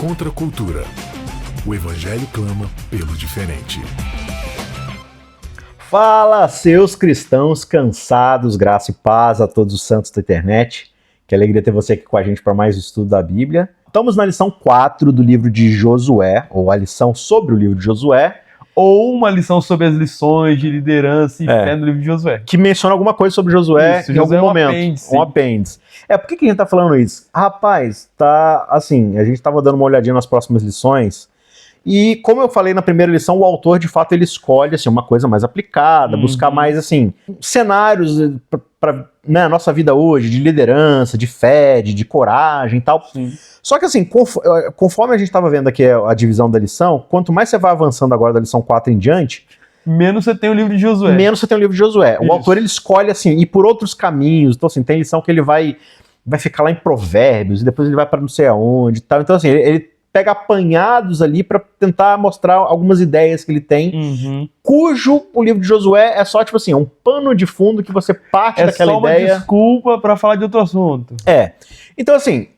Contra a cultura. O Evangelho clama pelo diferente. Fala, seus cristãos cansados, graça e paz a todos os santos da internet. Que alegria ter você aqui com a gente para mais um estudo da Bíblia. Estamos na lição 4 do livro de Josué, ou a lição sobre o livro de Josué. Ou uma lição sobre as lições de liderança e fé no livro de Josué. Que menciona alguma coisa sobre Josué Isso, em Josué algum é um momento. apêndice. Um apêndice. Por que a gente tá falando isso? Rapaz, tá assim, a gente tava dando uma olhadinha nas próximas lições, e como eu falei na primeira lição, o autor, de fato, ele escolhe assim, uma coisa mais aplicada, buscar mais assim, cenários para a nossa vida hoje, de liderança, de fé, de coragem e tal. Sim. Só que assim, conforme a gente estava vendo aqui a divisão da lição, quanto mais você vai avançando agora da lição 4 em diante, menos você tem o livro de Josué. menos você tem o livro de Josué. O autor, ele escolhe assim, ir por outros caminhos. Então assim, tem lição que ele vai ficar lá em Provérbios, e depois ele vai para não sei aonde e tal. Então assim, ele pega apanhados ali para tentar mostrar algumas ideias que ele tem, cujo o livro de Josué é só tipo assim, um pano de fundo que você parte daquela ideia. É só uma desculpa para falar de outro assunto. Então assim,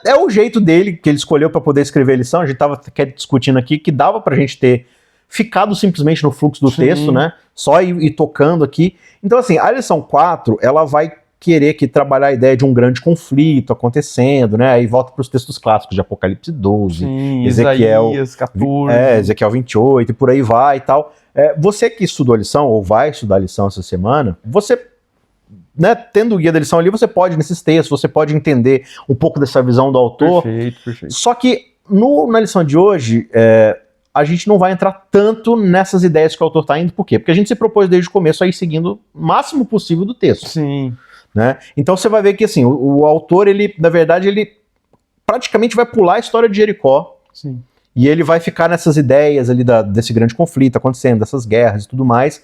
é o jeito dele, que ele escolheu para poder escrever a lição. A gente tava discutindo aqui que dava pra gente ter ficado simplesmente no fluxo do texto, né? Só ir tocando aqui. Então assim, a lição 4, ela vai querer que trabalhar a ideia de um grande conflito acontecendo, né? Aí volta para os textos clássicos de Apocalipse 12, Sim, Ezequiel, Isaías 14. Ezequiel 28 e por aí vai e tal. Você que estudou a lição, ou vai estudar a lição essa semana, você, né, tendo o guia da lição ali, você pode, nesses textos, você pode entender um pouco dessa visão do autor. Perfeito. Só que na lição de hoje, a gente não vai entrar tanto nessas ideias que o autor está indo. Por quê? Porque a gente se propôs desde o começo a ir seguindo o máximo possível do texto. Sim. Né? Então você vai ver que assim, o autor, ele, na verdade, ele praticamente vai pular a história de Jericó. Sim. E ele vai ficar nessas ideias ali desse grande conflito acontecendo, dessas guerras e tudo mais.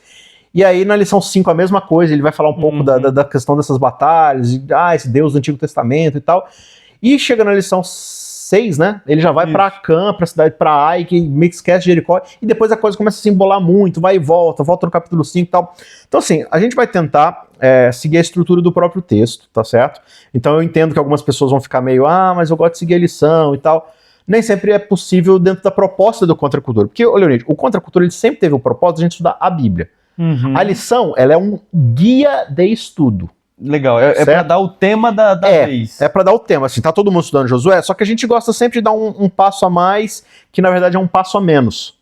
E aí na lição 5 a mesma coisa, ele vai falar um pouco da questão dessas batalhas, esse Deus do Antigo Testamento e tal. E chega na lição 6, né? Ele já vai para Acã, para a cidade, para Ai, que meio que esquece Jericó, e depois a coisa começa a se embolar muito, vai e volta no capítulo 5 e tal. Então assim, a gente vai tentar seguir a estrutura do próprio texto, tá certo? Então eu entendo que algumas pessoas vão ficar meio, mas eu gosto de seguir a lição e tal. Nem sempre é possível dentro da proposta do Contra a Cultura. Porque, Leonide, o Contra a Cultura, ele sempre teve o propósito de a gente estudar a Bíblia. A lição, ela é um guia de estudo. Legal, é para dar o tema da vez. É para dar o tema, assim, tá todo mundo estudando Josué, só que a gente gosta sempre de dar um passo a mais, que na verdade é um passo a menos.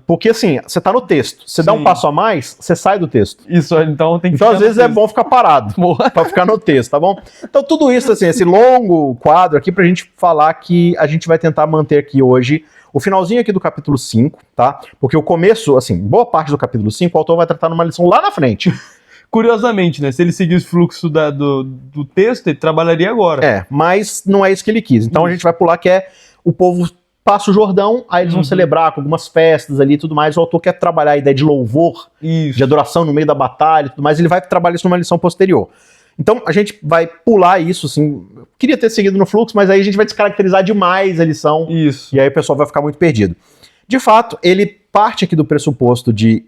Porque assim, você tá no texto, você dá um passo a mais, você sai do texto. Isso, então tem que Então às vezes é bom ficar parado, para ficar no texto, tá bom? Então tudo isso, assim, esse longo quadro aqui pra gente falar que a gente vai tentar manter aqui hoje o finalzinho aqui do capítulo 5, tá? Porque o começo, assim, boa parte do capítulo 5, o autor vai tratar numa lição lá na frente. Curiosamente, né? Se ele seguisse o fluxo do texto, ele trabalharia agora. Mas não é isso que ele quis. Então a gente vai pular que o povo passa o Jordão, aí eles vão celebrar com algumas festas ali e tudo mais. O autor quer trabalhar a ideia de louvor, de adoração no meio da batalha e tudo mais. Ele vai trabalhar isso numa lição posterior. Então a gente vai pular isso, assim. Queria ter seguido no fluxo, mas aí a gente vai descaracterizar demais a lição. Isso. E aí o pessoal vai ficar muito perdido. De fato, ele parte aqui do pressuposto de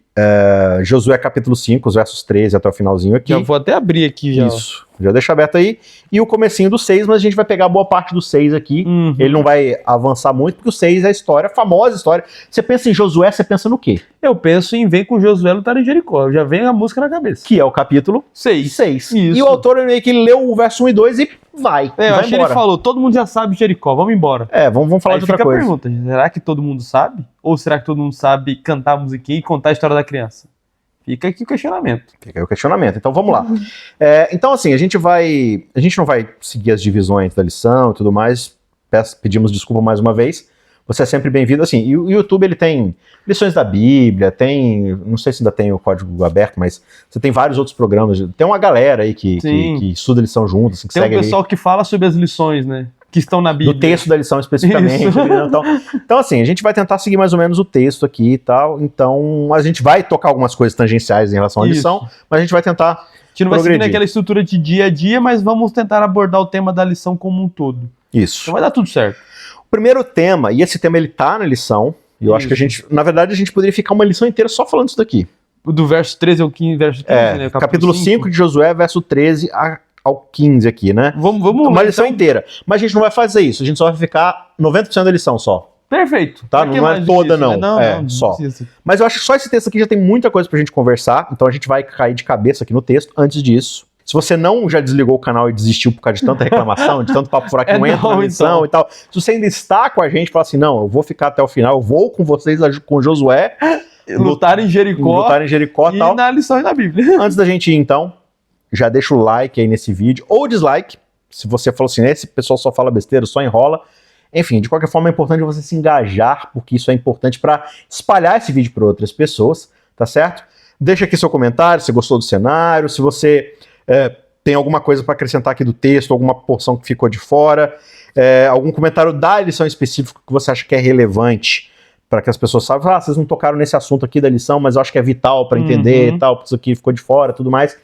Josué capítulo 5, os versos 13 até o finalzinho aqui. Já vou até abrir aqui já. Isso, já deixa aberto aí. E o comecinho do 6, mas a gente vai pegar boa parte do 6 aqui. Ele não vai avançar muito, porque o 6 é a história, a famosa história. Você pensa em Josué, você pensa no quê? Eu penso em Vem com Josué lutar em Jericó. Já vem a música na cabeça. Que é o capítulo 6. Isso. E o autor meio que leu o verso 1 e 2 e vai. Eu acho que ele falou, todo mundo já sabe Jericó, vamos embora. Vamos falar aí de outra coisa. Fica a pergunta, será que todo mundo sabe? Ou será que todo mundo sabe cantar a musiquinha e contar a história da criança? Fica aqui o questionamento. Fica aí o questionamento. Então vamos lá. Então assim, a gente não vai seguir as divisões da lição e tudo mais. Pedimos desculpa mais uma vez. Você é sempre bem-vindo. Assim, e o YouTube, ele tem lições da Bíblia, não sei se ainda tem o código aberto, mas você tem vários outros programas. Tem uma galera aí que estuda lição junto, assim, que tem segue um pessoal que fala sobre as lições, né? Que estão na Bíblia. Do texto da lição especificamente. Então, assim, a gente vai tentar seguir mais ou menos o texto aqui e tal. Então, a gente vai tocar algumas coisas tangenciais em relação à lição, mas a gente vai tentar A gente não vai seguir naquela estrutura de dia a dia, mas vamos tentar abordar o tema da lição como um todo. Isso. Então vai dar tudo certo. O primeiro tema, e esse tema ele tá na lição, e eu acho que a gente, na verdade, a gente poderia ficar uma lição inteira só falando isso daqui. Do verso 13 ao 15, verso 15, né? Capítulo 5 de Josué, verso 13 ao 15 aqui, né? Vamos Uma lá, lição então. inteira. Mas a gente não vai fazer isso, a gente só vai ficar 90% da lição só. Perfeito. Tá? Pra que Não é mais do toda, que isso, não. né? Não Só. precisa. Mas eu acho que só esse texto aqui já tem muita coisa pra gente conversar, então a gente vai cair de cabeça aqui no texto. Antes disso, se você não já desligou o canal e desistiu por causa de tanta reclamação, de tanto papo furado que não entra na lição então. e tal, se você ainda está com a gente, fala assim, não, eu vou ficar até o final, eu vou com vocês, com Josué, Lutar em Jericó, lutar em Jericó e e tal. na lição e na Bíblia. Antes da gente ir, então, já deixa o like aí nesse vídeo, ou dislike, se você falou assim, esse pessoal só fala besteira, só enrola. Enfim, de qualquer forma é importante você se engajar, porque isso é importante para espalhar esse vídeo para outras pessoas, tá certo? Deixa aqui seu comentário, se gostou do cenário, se você tem alguma coisa para acrescentar aqui do texto, alguma porção que ficou de fora, algum comentário da lição específica que você acha que é relevante, para que as pessoas saibam, vocês não tocaram nesse assunto aqui da lição, mas eu acho que é vital para entender e tal, porque isso aqui ficou de fora, tudo mais.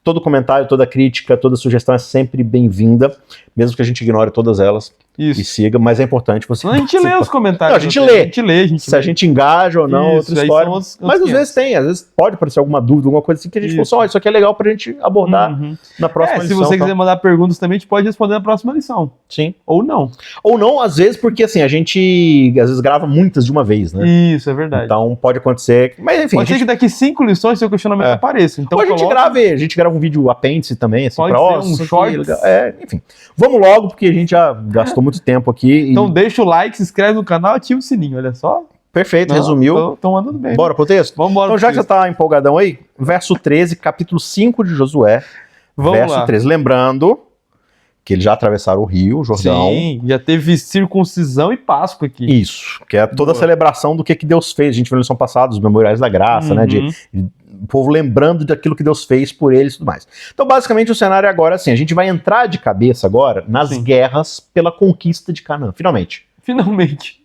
Todo comentário, toda crítica, toda sugestão é sempre bem-vinda, mesmo que a gente ignore todas elas e Isso. siga, mas é importante você... A gente lê os comentários. Não, a gente lê. A gente lê. Se a gente engaja ou não, Isso, outra aí história. são os Mas às 500. vezes tem, às vezes pode aparecer alguma dúvida, alguma coisa assim que a gente falou assim, isso aqui é legal pra gente abordar na próxima Se lição. você tal. quiser mandar perguntas também, a gente pode responder na próxima lição. Sim. Ou não. Ou não, às vezes, porque assim, a gente às vezes grava muitas de uma vez, né? Isso, é verdade. Então pode acontecer. Mas enfim, Pode ser que daqui 5 lições seu questionamento apareça. Então ou a gente grava um vídeo apêndice também, assim, Pode pra ser ó, um isso aqui é shorts. legal. Enfim. Vamos logo, porque a gente já gastou muito tempo aqui. Então deixa o like, se inscreve no canal, ativa o sininho, olha só. Perfeito, resumiu. Estão andando bem. Bora pro texto? Vamos embora. Então, já que você tá empolgadão aí, verso 13, capítulo 5 de Josué. Vamos verso lá. 13. Lembrando que eles já atravessaram o rio, o Jordão. Sim, já teve circuncisão e Páscoa aqui. Isso, que é toda a Boa. celebração do que Deus fez. A gente viu na lição passada, os memoriais da graça, né? O povo lembrando daquilo que Deus fez por eles e tudo mais. Então, basicamente, o cenário é agora assim: a gente vai entrar de cabeça agora nas guerras pela conquista de Canaã. Finalmente.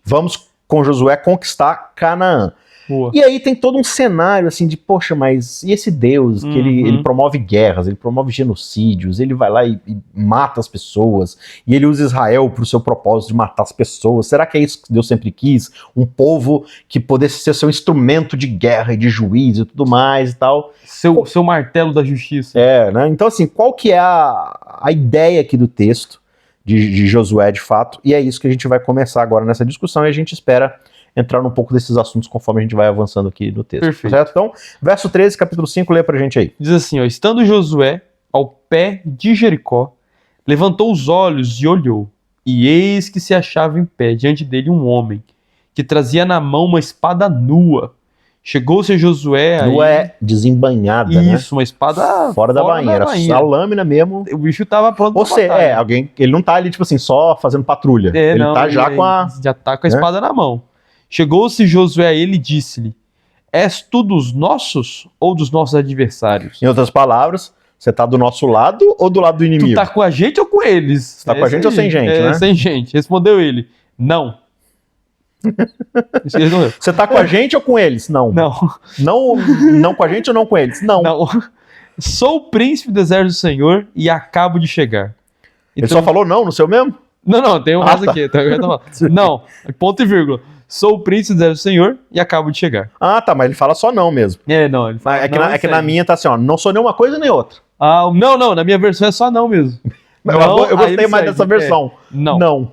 Vamos com Josué conquistar Canaã. Boa. E aí tem todo um cenário assim de, poxa, mas e esse Deus que ele promove guerras, ele promove genocídios, ele vai lá e mata as pessoas, e ele usa Israel para o seu propósito de matar as pessoas. Será que é isso que Deus sempre quis? Um povo que pudesse ser seu instrumento de guerra e de juízo e tudo mais e tal. Seu martelo da justiça. Né? Então assim, qual que é a ideia aqui do texto de Josué de fato? E é isso que a gente vai começar agora nessa discussão e a gente espera entrar um pouco desses assuntos conforme a gente vai avançando aqui no texto. Perfeito. Certo? Então, verso 13, capítulo 5, lê pra gente aí. Diz assim, ó, estando Josué ao pé de Jericó, levantou os olhos e olhou, e eis que se achava em pé diante dele um homem, que trazia na mão uma espada nua. Chegou-se a Josué aí... Nua é desembanhada, Isso, uma espada fora da bainha, era só a lâmina mesmo. O bicho tava pronto Ou seja, alguém, ele não tá ali, tipo assim, só fazendo patrulha. Ele tá já com a... Já tá com a espada na mão. Chegou-se Josué a ele e disse-lhe, és tu dos nossos ou dos nossos adversários? Em outras palavras, você tá do nosso lado ou do lado do inimigo? Tu tá com a gente ou com eles? Você tá com a gente ou sem gente, né? Sem gente. Respondeu ele, não. Você tá com a gente ou com eles? Não. Não com a gente ou não com eles? Não. Sou o príncipe do exército do Senhor e acabo de chegar. Ele só falou não no seu mesmo? Não, tem um caso aqui. Não, ponto e vírgula. Sou o príncipe do exército do Senhor e acabo de chegar. Ah, tá, mas ele fala só não mesmo. Ele fala é que na minha tá assim, ó, não sou nem uma coisa nem outra. Não, na minha versão é só não mesmo. Eu gostei mais dessa versão. Não.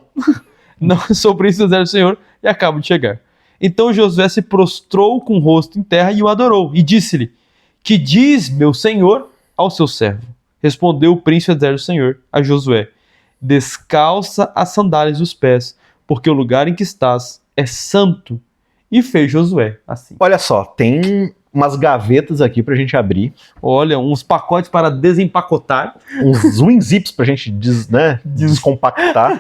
Não, sou o príncipe do exército do Senhor e acabo de chegar. Então Josué se prostrou com o rosto em terra e o adorou, e disse-lhe, que diz meu senhor ao seu servo? Respondeu o príncipe do exército do Senhor a Josué, descalça as sandálias dos pés, porque o lugar em que estás é santo. E fez Josué assim. Olha só, tem umas gavetas aqui pra gente abrir. Olha, uns pacotes para desempacotar. Uns WinZips pra gente descompactar.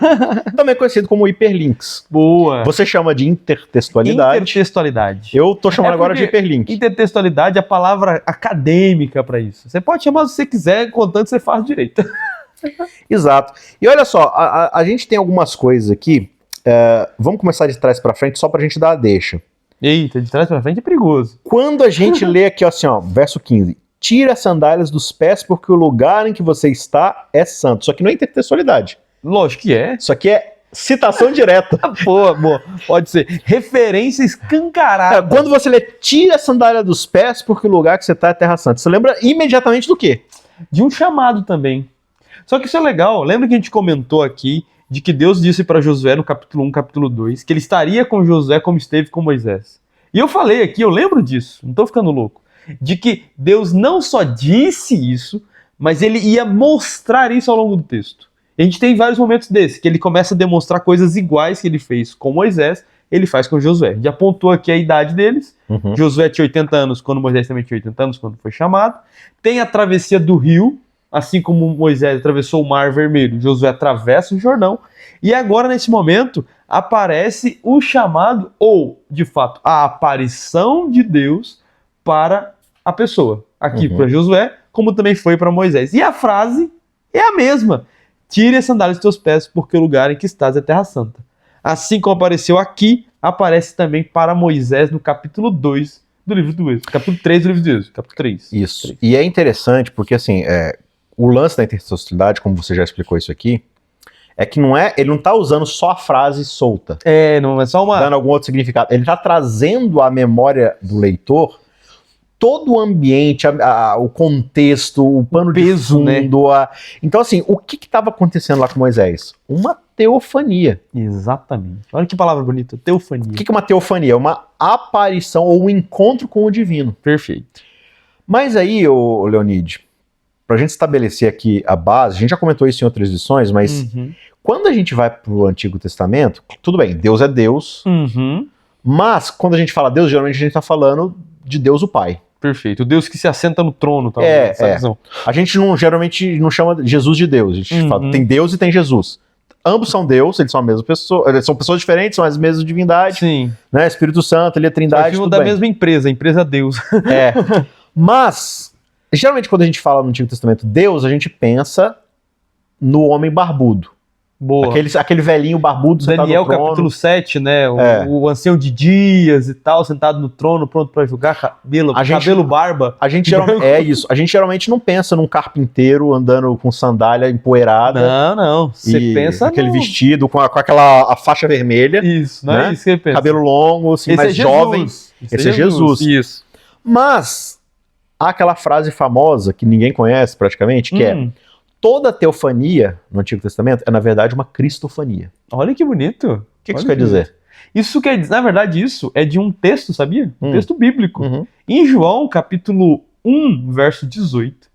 Também conhecido como hiperlinks. Boa. Você chama de intertextualidade. Intertextualidade. Eu tô chamando agora de hiperlink. Intertextualidade é a palavra acadêmica para isso. Você pode chamar se você quiser, contanto que você faz direito. Exato. E olha só, a gente tem algumas coisas aqui. Vamos começar de trás pra frente só pra gente dar a deixa. Eita, de trás pra frente é perigoso. Quando a gente lê aqui, assim, ó, verso 15. Tira as sandálias dos pés porque o lugar em que você está é santo. Isso aqui não é intertextualidade. Lógico que é. Isso aqui é citação direta. Boa. Pode ser. Referência escancarada. Quando você lê, tira a sandália dos pés porque o lugar que você está é terra santa. Você lembra imediatamente do quê? De um chamado também. Só que isso é legal. Lembra que a gente comentou aqui de que Deus disse para Josué no capítulo 1, capítulo 2, que ele estaria com Josué como esteve com Moisés. E eu falei aqui, eu lembro disso, não estou ficando louco, de que Deus não só disse isso, mas ele ia mostrar isso ao longo do texto. E a gente tem vários momentos desses, que ele começa a demonstrar coisas iguais que ele fez com Moisés, ele faz com Josué. A gente apontou aqui a idade deles. Josué tinha 80 anos, quando Moisés também tinha 80 anos, quando foi chamado. Tem a travessia do rio, assim como Moisés atravessou o Mar Vermelho, Josué atravessa o Jordão. E agora, nesse momento, aparece o chamado, ou, de fato, a aparição de Deus para a pessoa. Aqui para Josué, como também foi para Moisés. E a frase é a mesma. Tire as sandálias dos teus pés, porque o lugar em que estás é terra santa. Assim como apareceu aqui, aparece também para Moisés no capítulo 2 do livro do Êxodo. Capítulo 3 do livro do Êxodo. Capítulo 3. Isso. 3. E é interessante porque, assim, o lance da intertextualidade, como você já explicou isso aqui, é que ele não está usando só a frase solta. Não é só uma... dando algum outro significado. Ele está trazendo à memória do leitor todo o ambiente, o contexto, o pano peso, de fundo. né? Então, assim, o que estava acontecendo lá com Moisés? Uma teofania. Exatamente. Olha que palavra bonita, teofania. O que é uma teofania? É uma aparição ou um encontro com o divino. Perfeito. Mas aí, Leonide, para a gente estabelecer aqui a base, a gente já comentou isso em outras lições, mas quando a gente vai para o Antigo Testamento, tudo bem, Deus é Deus, mas quando a gente fala Deus, geralmente a gente está falando de Deus o Pai. Perfeito. O Deus que se assenta no trono. Tal, visão. A gente geralmente não chama Jesus de Deus, a gente fala, tem Deus e tem Jesus. Ambos são Deus, eles são a mesma pessoa, eles são pessoas diferentes, são as mesmas divindades. Sim. Né? Espírito Santo, ele é Trindade, tudo da bem. mesma empresa, a empresa Deus. Mas, geralmente quando a gente fala no Antigo Testamento Deus, a gente pensa no homem barbudo. Boa. Aquele velhinho barbudo sentado Daniel, no trono. capítulo 7, né? O ancião de dias e tal, sentado no trono, pronto para julgar, cabelo, barba. A gente geralmente não pensa num carpinteiro andando com sandália empoeirada. Não. Você pensa aquele vestido com a faixa vermelha. Isso, não né? é isso que você pensa. Cabelo longo, assim, Esse mais jovem. Esse é Jesus. Isso. Mas há aquela frase famosa que ninguém conhece praticamente, que é: toda teofania no Antigo Testamento é, na verdade, uma cristofania. Olha que bonito. O que isso quer dizer? Isso quer dizer, na verdade, isso é de um texto, sabia? Um texto bíblico. Em João, capítulo 1, verso 18,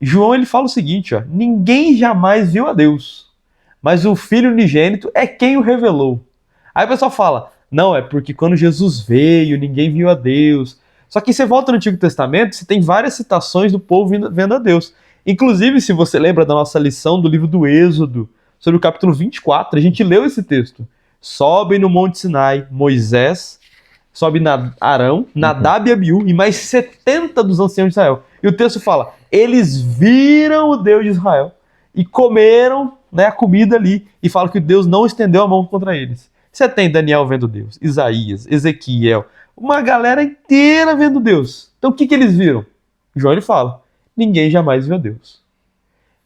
João ele fala o seguinte, ó: ninguém jamais viu a Deus, mas o Filho unigênito é quem o revelou. Aí o pessoal fala, não, é porque quando Jesus veio, ninguém viu a Deus. Só que você volta no Antigo Testamento, você tem várias citações do povo vendo a Deus. Inclusive, se você lembra da nossa lição do livro do Êxodo, sobre o capítulo 24, a gente leu esse texto. Sobe no Monte Sinai, Moisés, sobe Arão, Nadab e Abiú, e mais 70 dos anciãos de Israel. E o texto fala, eles viram o Deus de Israel e comeram, né, a comida ali, e fala que Deus não estendeu a mão contra eles. Você tem Daniel vendo Deus, Isaías, Ezequiel, uma galera inteira vendo Deus. Então o que eles viram? João ele fala, ninguém jamais viu a Deus,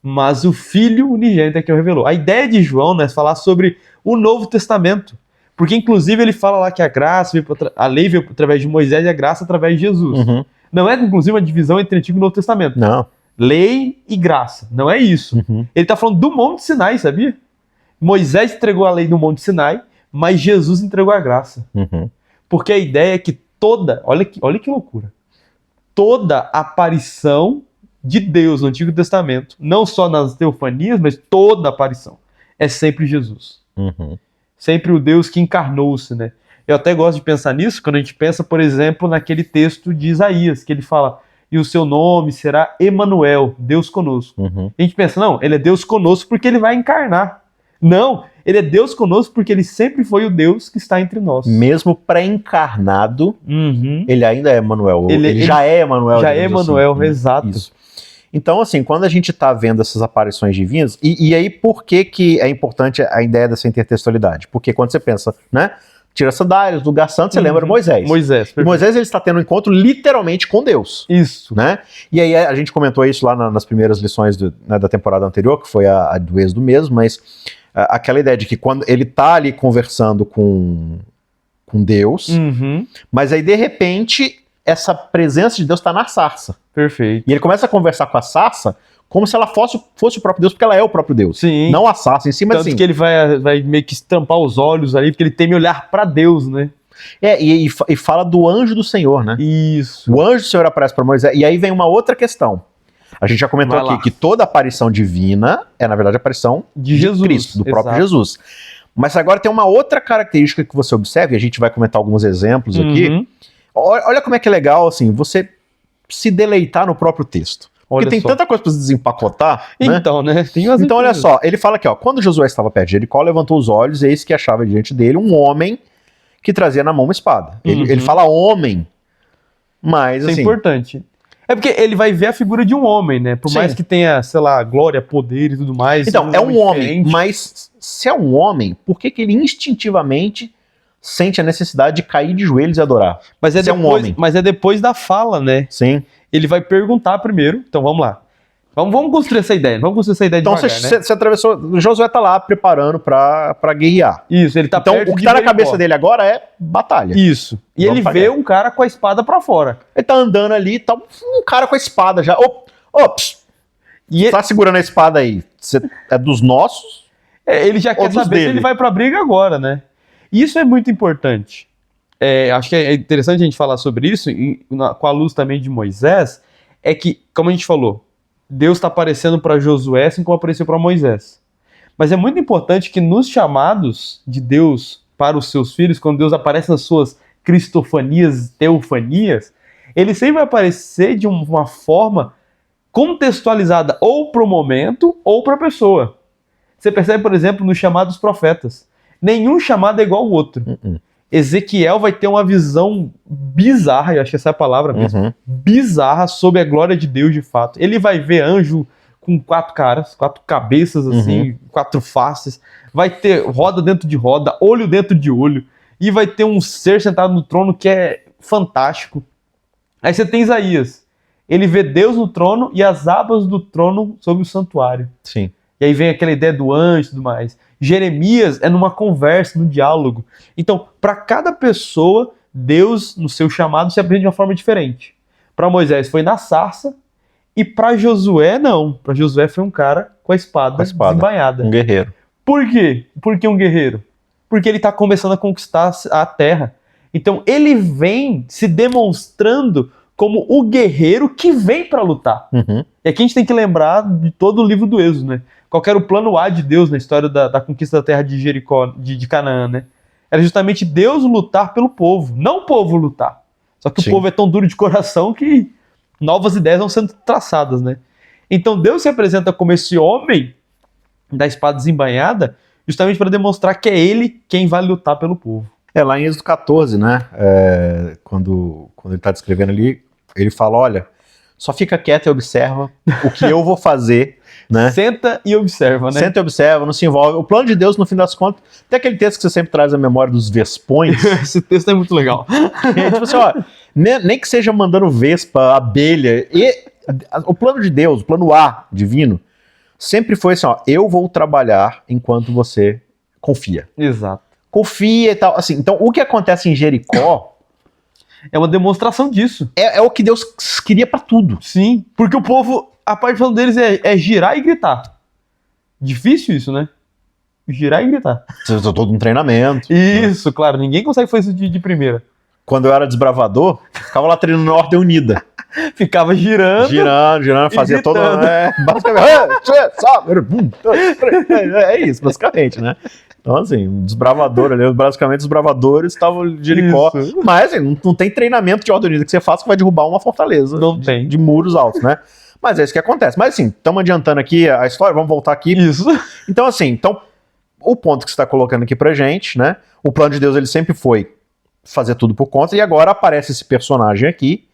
mas o Filho unigênito é quem o revelou. A ideia de João, né, é falar sobre o Novo Testamento, porque inclusive ele fala lá que a lei veio através de Moisés e a graça através de Jesus. Não é inclusive uma divisão entre Antigo e Novo Testamento. Não. Lei e graça, não é isso. Ele está falando do Monte Sinai, sabia? Moisés entregou a lei no Monte Sinai, mas Jesus entregou a graça. Porque a ideia é que olha que loucura, toda aparição de Deus no Antigo Testamento, não só nas teofanias, mas toda aparição, é sempre Jesus. Sempre o Deus que encarnou-se, né? Eu até gosto de pensar nisso quando a gente pensa, por exemplo, naquele texto de Isaías, que ele fala, e o seu nome será Emanuel, Deus conosco. A gente pensa, não, ele é Deus conosco porque ele vai encarnar. Não, ele é Deus conosco porque ele sempre foi o Deus que está entre nós. Mesmo pré-encarnado, ele ainda é Emanuel. Ele já é Emanuel. Já é Emanuel, assim. Exato. Isso. Então, assim, quando a gente está vendo essas aparições divinas, e aí por que é importante a ideia dessa intertextualidade? Porque quando você pensa, né, tira sandálias, lugar santo, você lembra de Moisés. E Moisés, ele está tendo um encontro literalmente com Deus. Isso. Né? E aí a gente comentou isso lá nas primeiras lições da temporada anterior, que foi a do Êxodo mesmo, mas aquela ideia de que quando ele está ali conversando com Deus, mas aí de repente essa presença de Deus está na sarça. Perfeito. E ele começa a conversar com a sarça como se ela fosse o próprio Deus, porque ela é o próprio Deus. Sim. Não a sarça em si, mas Tanto assim... que ele vai meio que estampar os olhos ali, porque ele teme olhar pra Deus, né? E fala do anjo do Senhor, né? Isso. O anjo do Senhor aparece para Moisés. E aí vem uma outra questão. A gente já comentou Vai lá. aqui que toda aparição divina é, na verdade, a aparição De Jesus. Cristo, do próprio Exato. Jesus. Mas agora tem uma outra característica que você observa, e a gente vai comentar alguns exemplos aqui. Uhum. Olha como é que é legal, assim, você se deleitar no próprio texto. Porque Olha tem só. tanta coisa para se desempacotar, né? Então, né? Tem umas Então, olha coisas. só, ele fala aqui, ó, quando Josué estava perto de Jericó, levantou os olhos, e eis que achava diante dele um homem que trazia na mão uma espada. Uhum. Ele fala homem, mas Isso é assim... importante. É porque ele vai ver a figura de um homem, né? Por Sim. mais que tenha, sei lá, glória, poder e tudo mais. Então, é um homem, diferente. mas se é um homem, por que ele instintivamente sente a necessidade de cair de joelhos e adorar? Mas é se é um depois, homem. mas é depois da fala, né? Sim. Ele vai perguntar primeiro. Então vamos lá. Vamos construir essa ideia. Vamos construir essa ideia Então, devagar, né? você atravessou, Josué tá lá preparando pra guerrear. Isso, ele tá Então, perto o que de tá na Jericó. cabeça dele agora é batalha. Isso. E Vamos ele pra vê guerra. um cara com a espada pra fora. Ele tá andando ali, tá um cara com a espada já. Ops, E ele, tá segurando a espada aí. Você é dos nossos? ele já Ou quer dos saber se dele. ele vai pra briga agora, né? E isso é muito importante. Acho que é interessante a gente falar sobre isso, com a luz também de Moisés, é que, como a gente falou, Deus está aparecendo para Josué assim como apareceu para Moisés. Mas é muito importante que nos chamados de Deus para os seus filhos, quando Deus aparece nas suas cristofanias, teofanias, ele sempre vai aparecer de uma forma contextualizada ou para o momento ou para a pessoa. Você percebe, por exemplo, nos chamados profetas. Nenhum chamado é igual ao outro. Ezequiel vai ter uma visão bizarra, eu acho que essa é a palavra mesmo, Uhum. bizarra sobre a glória de Deus de fato. Ele vai ver anjo com 4 caras, 4 cabeças assim, 4 faces, vai ter roda dentro de roda, olho dentro de olho, e vai ter um ser sentado no trono que é fantástico. Aí você tem Isaías, ele vê Deus no trono e as abas do trono sobre o santuário. Sim. E aí vem aquela ideia do anjo e tudo mais. Jeremias é numa conversa, no diálogo. Então, para cada pessoa, Deus, no seu chamado, se apresenta de uma forma diferente. Para Moisés foi na sarça, e para Josué, não. Para Josué foi um cara com a espada, desembainhada. Um guerreiro. Por quê? Por que um guerreiro? Porque ele está começando a conquistar a terra. Então, ele vem se demonstrando como o guerreiro que vem para lutar. Uhum. E aqui a gente tem que lembrar de todo o livro do Êxodo, né? Qual que era o plano A de Deus na história da conquista da terra de Jericó, de Canaã, né? Era justamente Deus lutar pelo povo, não o povo lutar. Só que Sim. o povo é tão duro de coração que novas ideias vão sendo traçadas, né? Então Deus se apresenta como esse homem da espada desembainhada justamente para demonstrar que é ele quem vai lutar pelo povo. Lá em Êxodo 14, né? Quando ele está descrevendo ali, ele fala: olha, só fica quieto e observa o que eu vou fazer, né? Senta e observa, né? Senta e observa, não se envolve. O plano de Deus, no fim das contas, tem aquele texto que você sempre traz à memória dos vespões. Esse texto é muito legal. Que é tipo assim, ó, nem que seja mandando vespa, abelha. O plano de Deus, o plano A divino, sempre foi assim, ó, eu vou trabalhar enquanto você confia. Exato. Confia e tal. Assim, então, o que acontece em Jericó É uma demonstração disso. é o que Deus queria pra tudo. Sim, porque o povo, a parte deles é girar e gritar. Difícil isso, né? Girar e gritar. Você tá todo um treinamento. Isso, claro, ninguém consegue fazer isso de primeira. Quando eu era desbravador, ficava lá treinando na Ordem Unida. Ficava girando. Girando, e fazia todo. gritando. Basicamente. É isso, basicamente, né? Então, assim, um desbravador ali, basicamente os bravadores estavam de Jericó. Isso. Mas, assim, não tem treinamento de Ordem Unida que você faça que vai derrubar uma fortaleza. Não tem. De muros altos, né? Mas é isso que acontece. Mas, assim, estamos adiantando aqui a história, vamos voltar aqui. Isso. Então, assim, o ponto que você está colocando aqui pra gente, né? O plano de Deus, ele sempre foi fazer tudo por conta, e agora aparece esse personagem aqui.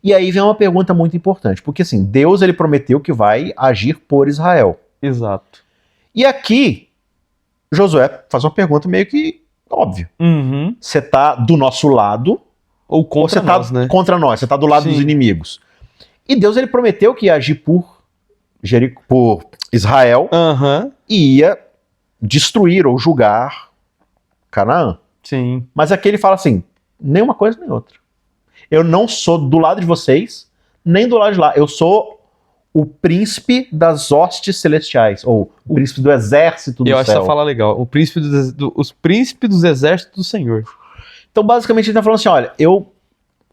E aí vem uma pergunta muito importante, porque assim, Deus ele prometeu que vai agir por Israel. Exato. E aqui, Josué faz uma pergunta meio que óbvia. Uhum. Você tá do nosso lado, Ou ou contra você tá nós, né? contra nós, você tá do lado Sim. dos inimigos. E Deus ele prometeu que ia agir por Israel Aham. e ia destruir ou julgar Canaã. Sim. Mas aqui ele fala assim, nem uma coisa nem outra. Eu não sou do lado de vocês, nem do lado de lá. Eu sou o príncipe das hostes celestiais, ou o príncipe do exército do Eu céu. acho essa fala legal. Os príncipes dos exércitos do Senhor. Então, basicamente, ele tá falando assim, olha, eu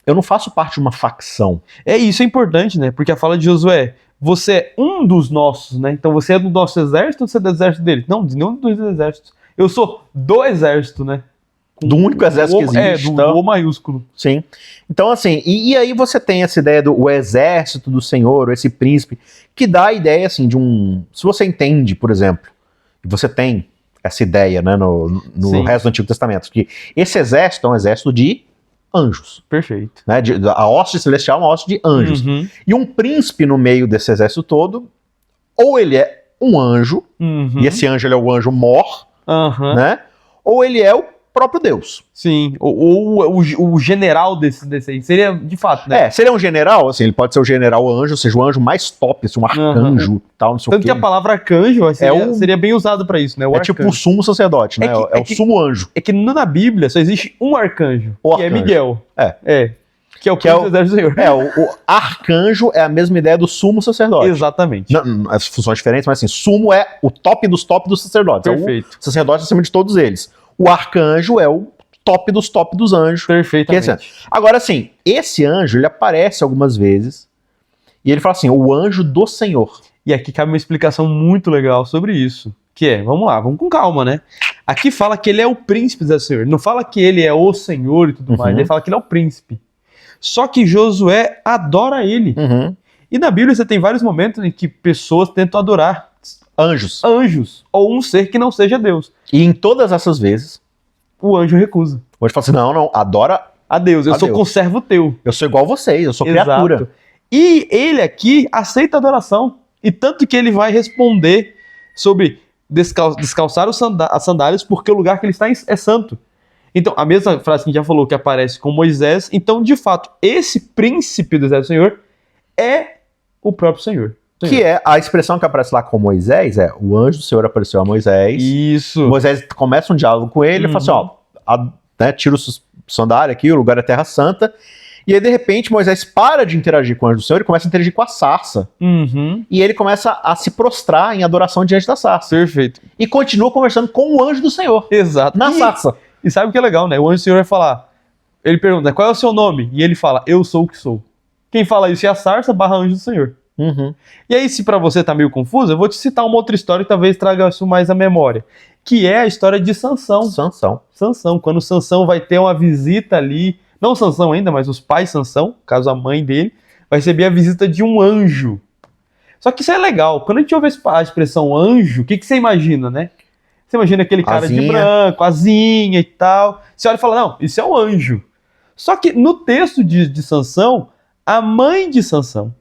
não faço parte de uma facção. Isso é importante, né? Porque a fala de Josué, você é um dos nossos, né? Então você é do nosso exército ou você é do exército dele? Não, de nenhum dos exércitos. Eu sou do exército, né? Do único exército que existe. Do então, O maiúsculo. Sim. Então, assim, e aí você tem essa ideia do o exército do Senhor, esse príncipe, que dá a ideia, assim, de um... Se você entende, por exemplo, e você tem essa ideia, né, no Sim. resto do Antigo Testamento, que esse exército é um exército de anjos. Perfeito. Né, a hoste celestial é uma hoste de anjos. Uhum. E um príncipe no meio desse exército todo, ou ele é um anjo, Uhum. e esse anjo ele é o anjo Mor, Uhum. né? Ou ele é o próprio Deus. Sim. Ou o general desse aí. Seria de fato, né? Se ele é um general, assim, ele pode ser o general anjo, ou seja, o anjo mais top, assim, um arcanjo, tal, não sei o Tanto quê. que a palavra arcanjo seria bem usado pra isso, né? O É tipo o arcanjo. sumo sacerdote, né? É o sumo anjo. É que na Bíblia só existe um arcanjo, O que é arcanjo. Miguel. Que é o Que é príncipe do exército do Senhor. O arcanjo é a mesma ideia do sumo sacerdote. Exatamente. Não, as funções diferentes, mas assim, sumo é o top dos sacerdotes. Perfeito. É o sacerdote acima de todos eles. O arcanjo é o top dos anjos. Perfeitamente. Agora, assim, esse anjo, ele aparece algumas vezes e ele fala assim, o anjo do Senhor. E aqui cabe uma explicação muito legal sobre isso. Que é, vamos lá, vamos com calma, né? Aqui fala que ele é o príncipe do Senhor. Não fala que ele é o Senhor e tudo mais. Ele fala que ele é o príncipe. Só que Josué adora ele. E na Bíblia você tem vários momentos em que pessoas tentam adorar Anjos. Ou um ser que não seja Deus. E em todas essas vezes, O anjo recusa. o anjo fala assim, não, adora, A Deus, eu A sou Deus. conservo teu. eu sou igual a vocês, eu sou Exato. criatura. E ele aqui aceita a adoração. E tanto que ele vai responder sobre descalçar as sandálias porque o lugar que ele está é santo. Então, a mesma frase que a gente já falou que aparece com Moisés, então, de fato, esse príncipe do exército do Senhor é o próprio Senhor. Que é a expressão que aparece lá com Moisés, o anjo do Senhor apareceu a Moisés. Isso. Moisés começa um diálogo com ele, ele fala assim, tira o sandália aqui, o lugar é terra santa. E aí, de repente, Moisés para de interagir com o anjo do Senhor e começa a interagir com a sarça. E ele começa a se prostrar em adoração diante da sarça. Perfeito. E continua conversando com o anjo do Senhor. Exato. Na sarça. E sabe o que é legal, né? O anjo do Senhor vai falar, ele pergunta, qual é o seu nome? E ele fala, eu sou o que sou. Quem fala isso é a sarça / anjo do Senhor. E aí, se pra você tá meio confuso, eu vou te citar uma outra história que talvez traga isso mais à memória. Que é a história de Sansão. Sansão. Quando Sansão vai ter uma visita ali, não Sansão ainda, mas os pais de Sansão, caso a mãe dele, vai receber a visita de um anjo. Só que isso é legal. Quando a gente ouve a expressão anjo, o que você imagina, né? Você imagina aquele cara de branco, asinha e tal. Você olha e fala, não, isso é um anjo. Só que no texto de Sansão, a mãe de Sansão,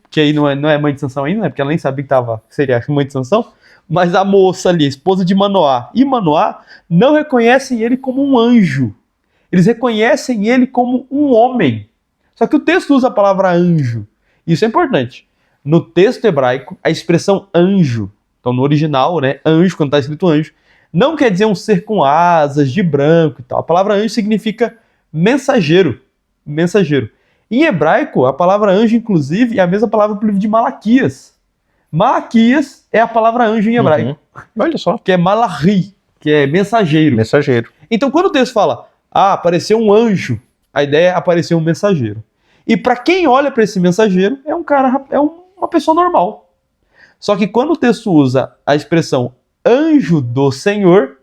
que aí não é mãe de Sansão ainda, né? Porque ela nem sabia que seria mãe de Sansão, mas a moça ali, a esposa de Manoá e Manoá, não reconhecem ele como um anjo. Eles reconhecem ele como um homem. Só que o texto usa a palavra anjo. Isso é importante. No texto hebraico, a expressão anjo, então no original, né, anjo, quando está escrito anjo, não quer dizer um ser com asas, de branco e tal. A palavra anjo significa mensageiro. Mensageiro. Em hebraico, a palavra anjo, inclusive, é a mesma palavra para o livro de Malaquias. Malaquias é a palavra anjo em hebraico. Olha só. Que é malachi, que é mensageiro. Mensageiro. Então, quando o texto fala, apareceu um anjo, a ideia é aparecer um mensageiro. E para quem olha para esse mensageiro, é uma pessoa normal. Só que quando o texto usa a expressão anjo do Senhor,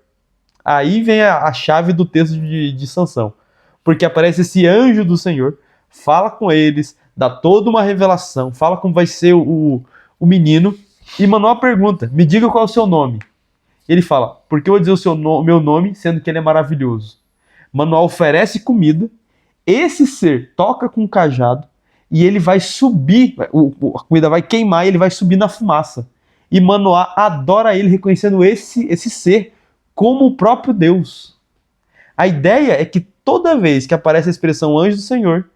aí vem a chave do texto de Sansão. Porque aparece esse anjo do Senhor, fala com eles, dá toda uma revelação, fala como vai ser o menino, e Manoá pergunta, me diga qual é o seu nome. Ele fala, por que eu vou dizer meu nome, sendo que ele é maravilhoso? Manoá oferece comida, esse ser toca com o cajado, e ele vai subir, a comida vai queimar e ele vai subir na fumaça. E Manoá adora ele, reconhecendo esse ser como o próprio Deus. A ideia é que toda vez que aparece a expressão anjo do Senhor,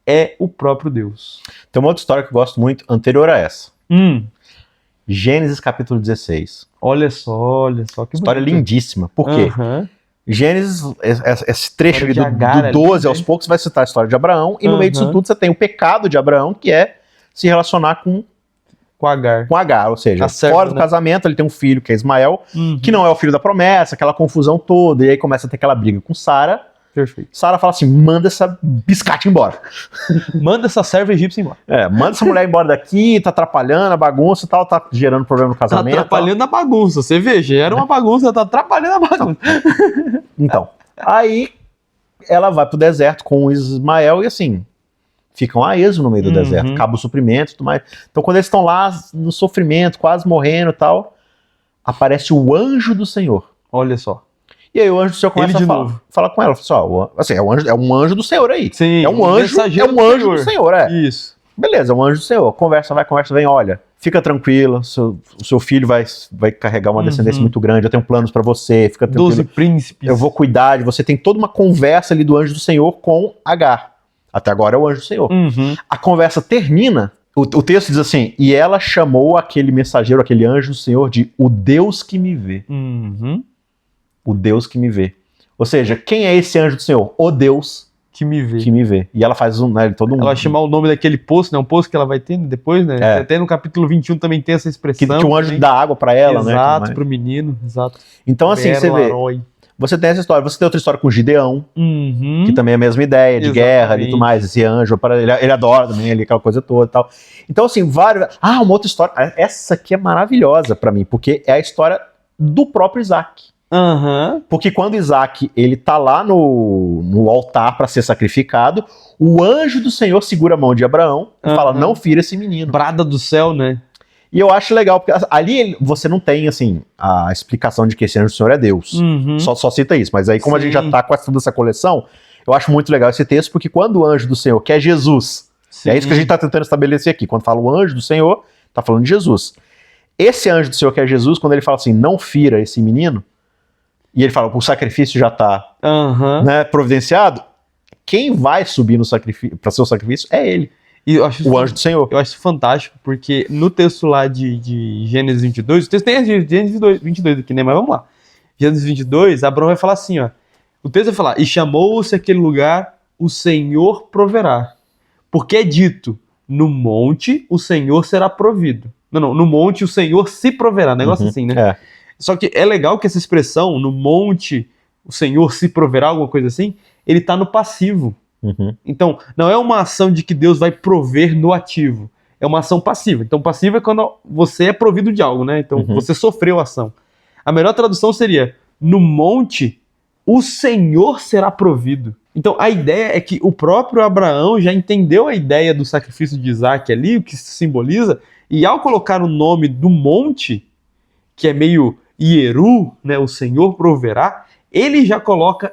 é o próprio Deus. Tem uma outra história que eu gosto muito, anterior a essa. Gênesis capítulo 16. Olha só que história bonito. Lindíssima. Por quê? Gênesis, esse trecho ali do 12 aos poucos vai citar a história de Abraão, e no meio disso tudo você tem o pecado de Abraão, que é se relacionar com Com Agar. com Agar, ou seja, A serva, fora do né? casamento, ele tem um filho que é Ismael, Uhum. que não é o filho da promessa, aquela confusão toda, e aí começa a ter aquela briga com Sara. Perfeito. Sara fala assim, manda essa biscate embora. Manda essa serva egípcia embora. Manda essa mulher embora daqui, tá atrapalhando a bagunça e tal, tá gerando problema no Tá casamento. atrapalhando a bagunça. Você veja, era uma bagunça, tá atrapalhando a bagunça. Então, aí ela vai pro deserto com o Ismael e assim, ficam a esmo no meio do Uhum. deserto, acaba o suprimento e tudo mais. Então quando eles estão lá no sofrimento, quase morrendo e tal, aparece o anjo do Senhor. Olha só. E aí o anjo do Senhor começa Ele de a falar, novo. fala com ela, fala assim, ó, assim, é um anjo do Senhor aí. Sim. É um anjo do Senhor, Isso. Beleza, é um anjo do Senhor. Conversa vem, olha, fica tranquila, o seu filho vai carregar uma descendência muito grande, eu tenho planos pra você, fica tranquilo. 12 príncipes. Eu vou cuidar de você. Tem toda uma conversa ali do anjo do Senhor com Agar. Até agora é o anjo do Senhor. Uhum. A conversa termina, o texto diz assim, e ela chamou aquele mensageiro, aquele anjo do Senhor de o Deus que me vê. Uhum. O Deus que me vê. Ou seja, quem é esse anjo do Senhor? O Deus Que me vê. que me vê. E ela faz todo um... Ela vai chamar o nome daquele poço, né? Um poço que ela vai ter depois, né? É. Até no capítulo 21 também tem essa que expressão. o anjo também. dá água pra ela, né? Exato, tudo mais. pro menino. Exato. Então assim, você vê, Herói. você tem essa história. Você tem outra história com Gideão, Uhum. que também é a mesma ideia, de guerra e Exatamente. tudo mais, esse anjo, ele adora também ali aquela coisa toda e tal. Então, assim, uma outra história, essa aqui é maravilhosa pra mim, porque é a história do próprio Isaac. Aham. Porque quando Isaac, ele tá lá no altar pra ser sacrificado, o anjo do Senhor segura a mão de Abraão e fala, não fira esse menino. Brada do céu, né? E eu acho legal, porque ali você não tem, assim, a explicação de que esse anjo do Senhor é Deus. Uhum. Só cita isso. Mas aí, como a gente já Sim. tá com toda essa coleção, eu acho muito legal esse texto, porque quando o anjo do Senhor, que é Jesus, Sim. é isso que a gente tá tentando estabelecer aqui. Quando fala o anjo do Senhor, tá falando de Jesus. Esse anjo do Senhor, que é Jesus, quando ele fala assim, não fira esse menino, e ele fala, o sacrifício já tá Aham. né, providenciado, quem vai subir no sacrifício, para ser o sacrifício é ele, E eu acho o anjo do Senhor. Eu acho isso fantástico, porque no texto lá de Gênesis 22, o texto tem Gênesis 22 aqui, né? Mas vamos lá. Gênesis 22, Abraão vai falar assim, ó. O texto vai falar, e chamou-se aquele lugar, o Senhor proverá. Porque é dito, no monte o Senhor será provido. Não, no monte o Senhor se proverá. Negócio assim, né? É. Só que é legal que essa expressão, no monte o Senhor se proverá, alguma coisa assim, ele tá no passivo. Uhum. Então, não é uma ação de que Deus vai prover no ativo. É uma ação passiva. Então, passiva é quando você é provido de algo, né? Então, Uhum. você sofreu a ação. A melhor tradução seria, no monte, o Senhor será provido. Então, a ideia é que o próprio Abraão já entendeu a ideia do sacrifício de Isaac ali, o que isso simboliza, e ao colocar o nome do monte, que é meio Hieru, né? O Senhor proverá, ele já coloca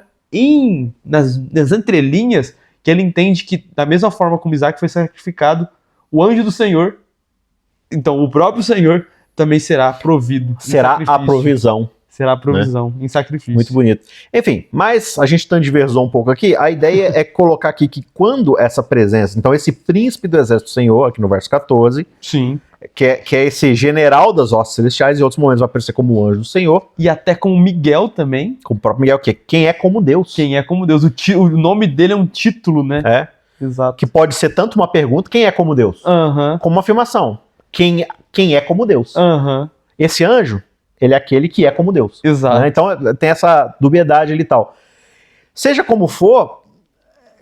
nas entrelinhas que ele entende que, da mesma forma como Isaac foi sacrificado, o anjo do Senhor, então o próprio Senhor também será provido. em Será a sacrifício. provisão. Será a provisão em sacrifício. Muito bonito. Enfim, mas a gente transversou um pouco aqui. A ideia é colocar aqui que quando essa presença, então esse príncipe do exército do Senhor, aqui no verso 14, Sim. que é esse general das hostes celestiais, em outros momentos vai aparecer como o anjo do Senhor, E até com Miguel também, como o próprio Miguel, que é quem é como Deus. quem é como Deus. O nome dele é um título, né? É, Exato. que pode ser tanto uma pergunta, quem é como Deus, Aham. como uma afirmação, quem é como Deus. Aham. Esse anjo, ele é aquele que é como Deus. Exato. Né? Então tem essa dubiedade ali e tal. Seja como for,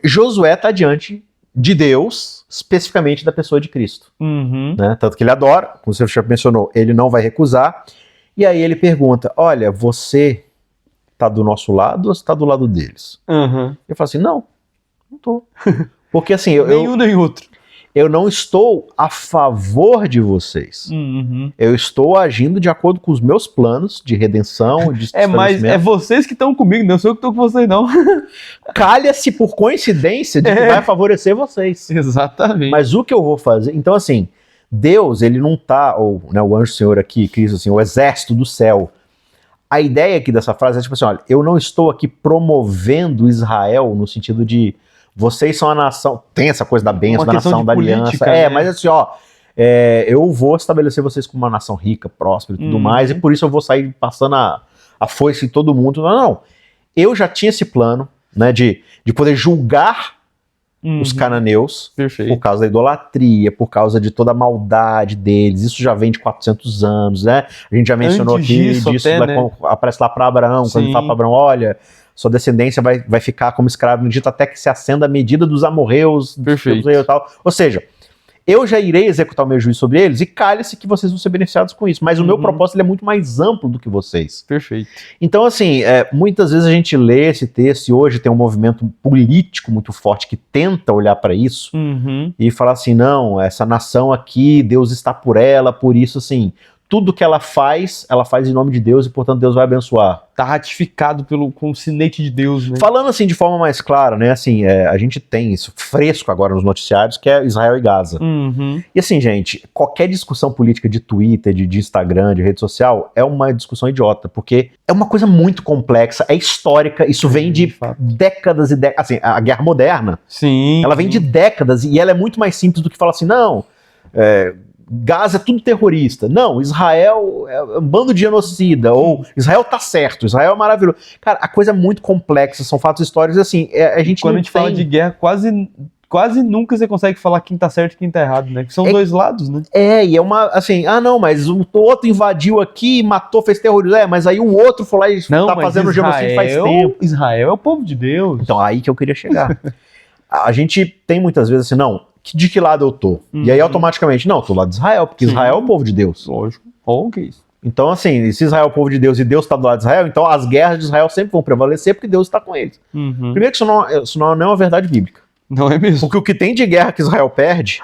Josué está diante de Deus, especificamente da pessoa de Cristo. Uhum. Né? Tanto que ele adora, como você já mencionou, ele não vai recusar. E aí ele pergunta, olha, você está do nosso lado ou você está do lado deles? Aham. Eu falo assim, não tô. Porque assim, Nem um nem outro. eu não estou a favor de vocês. Uhum. Eu estou agindo de acordo com os meus planos de redenção, de Mas é vocês que estão comigo, não sou eu que estou com vocês, não. calha-se por coincidência de que vai favorecer vocês. Exatamente. Mas o que eu vou fazer? Então, assim, Deus, ele não tá, ou né, o anjo do Senhor aqui, Cristo, assim, o exército do céu. A ideia aqui dessa frase é tipo assim, olha, eu não estou aqui promovendo Israel no sentido de vocês são a nação, tem essa coisa da bênção, Uma da questão nação, de da política, aliança, né? mas assim, ó, eu vou estabelecer vocês como uma nação rica, próspera e tudo Uhum. mais, e por isso eu vou sair passando a foice em todo mundo. Não, eu já tinha esse plano, né, de poder julgar os cananeus, Perfeito. por causa da idolatria, por causa de toda a maldade deles. Isso já vem de 400 anos, né? A gente já mencionou Antes aqui disso disso, até, né, né? quando aparece lá para Abraão, quando ele Sim. fala para Abraão, olha, sua descendência vai ficar como escravo no Egito até que se acenda a medida dos amorreus, Perfeito. e tal. Ou seja, eu já irei executar o meu juízo sobre eles e calhe-se que vocês vão ser beneficiados com isso. Mas o meu propósito ele é muito mais amplo do que vocês. Perfeito. Então, assim, muitas vezes a gente lê esse texto e hoje tem um movimento político muito forte que tenta olhar para isso e falar assim, não, essa nação aqui, Deus está por ela, por isso, assim, tudo que ela faz em nome de Deus e, portanto, Deus vai abençoar. Tá ratificado com o sinete de Deus, né? Falando, assim, de forma mais clara, né, assim, a gente tem isso fresco agora nos noticiários, que é Israel e Gaza. E assim, gente, qualquer discussão política de Twitter, de Instagram, de rede social, é uma discussão idiota, porque é uma coisa muito complexa, é histórica, isso vem de fato. décadas e décadas, assim, a guerra moderna, Sim. ela vem de décadas e ela é muito mais simples do que falar assim, não, Gaza é tudo terrorista. Não, Israel é um bando de genocida. Ou Israel tá certo, Israel é maravilhoso. Cara, a coisa é muito complexa, são fatos históricos assim. A gente Quando não a gente fala de guerra, quase nunca você consegue falar quem tá certo e quem tá errado, né? Que são dois lados, né? E é uma, assim, não, mas o outro invadiu aqui, matou, fez terrorismo. Mas aí o outro foi lá e tá fazendo genocídio faz tempo. Israel é o povo de Deus. Então, aí que eu queria chegar. A gente tem muitas vezes assim, não, de que lado eu tô? E aí automaticamente, não, eu tô do lado de Israel, porque Israel é o povo de Deus. Lógico. Ok. Então, assim, se Israel é o povo de Deus e Deus está do lado de Israel, então as guerras de Israel sempre vão prevalecer porque Deus está com eles. Primeiro que isso não é uma verdade bíblica. Não é mesmo? Porque o que tem de guerra que Israel perde,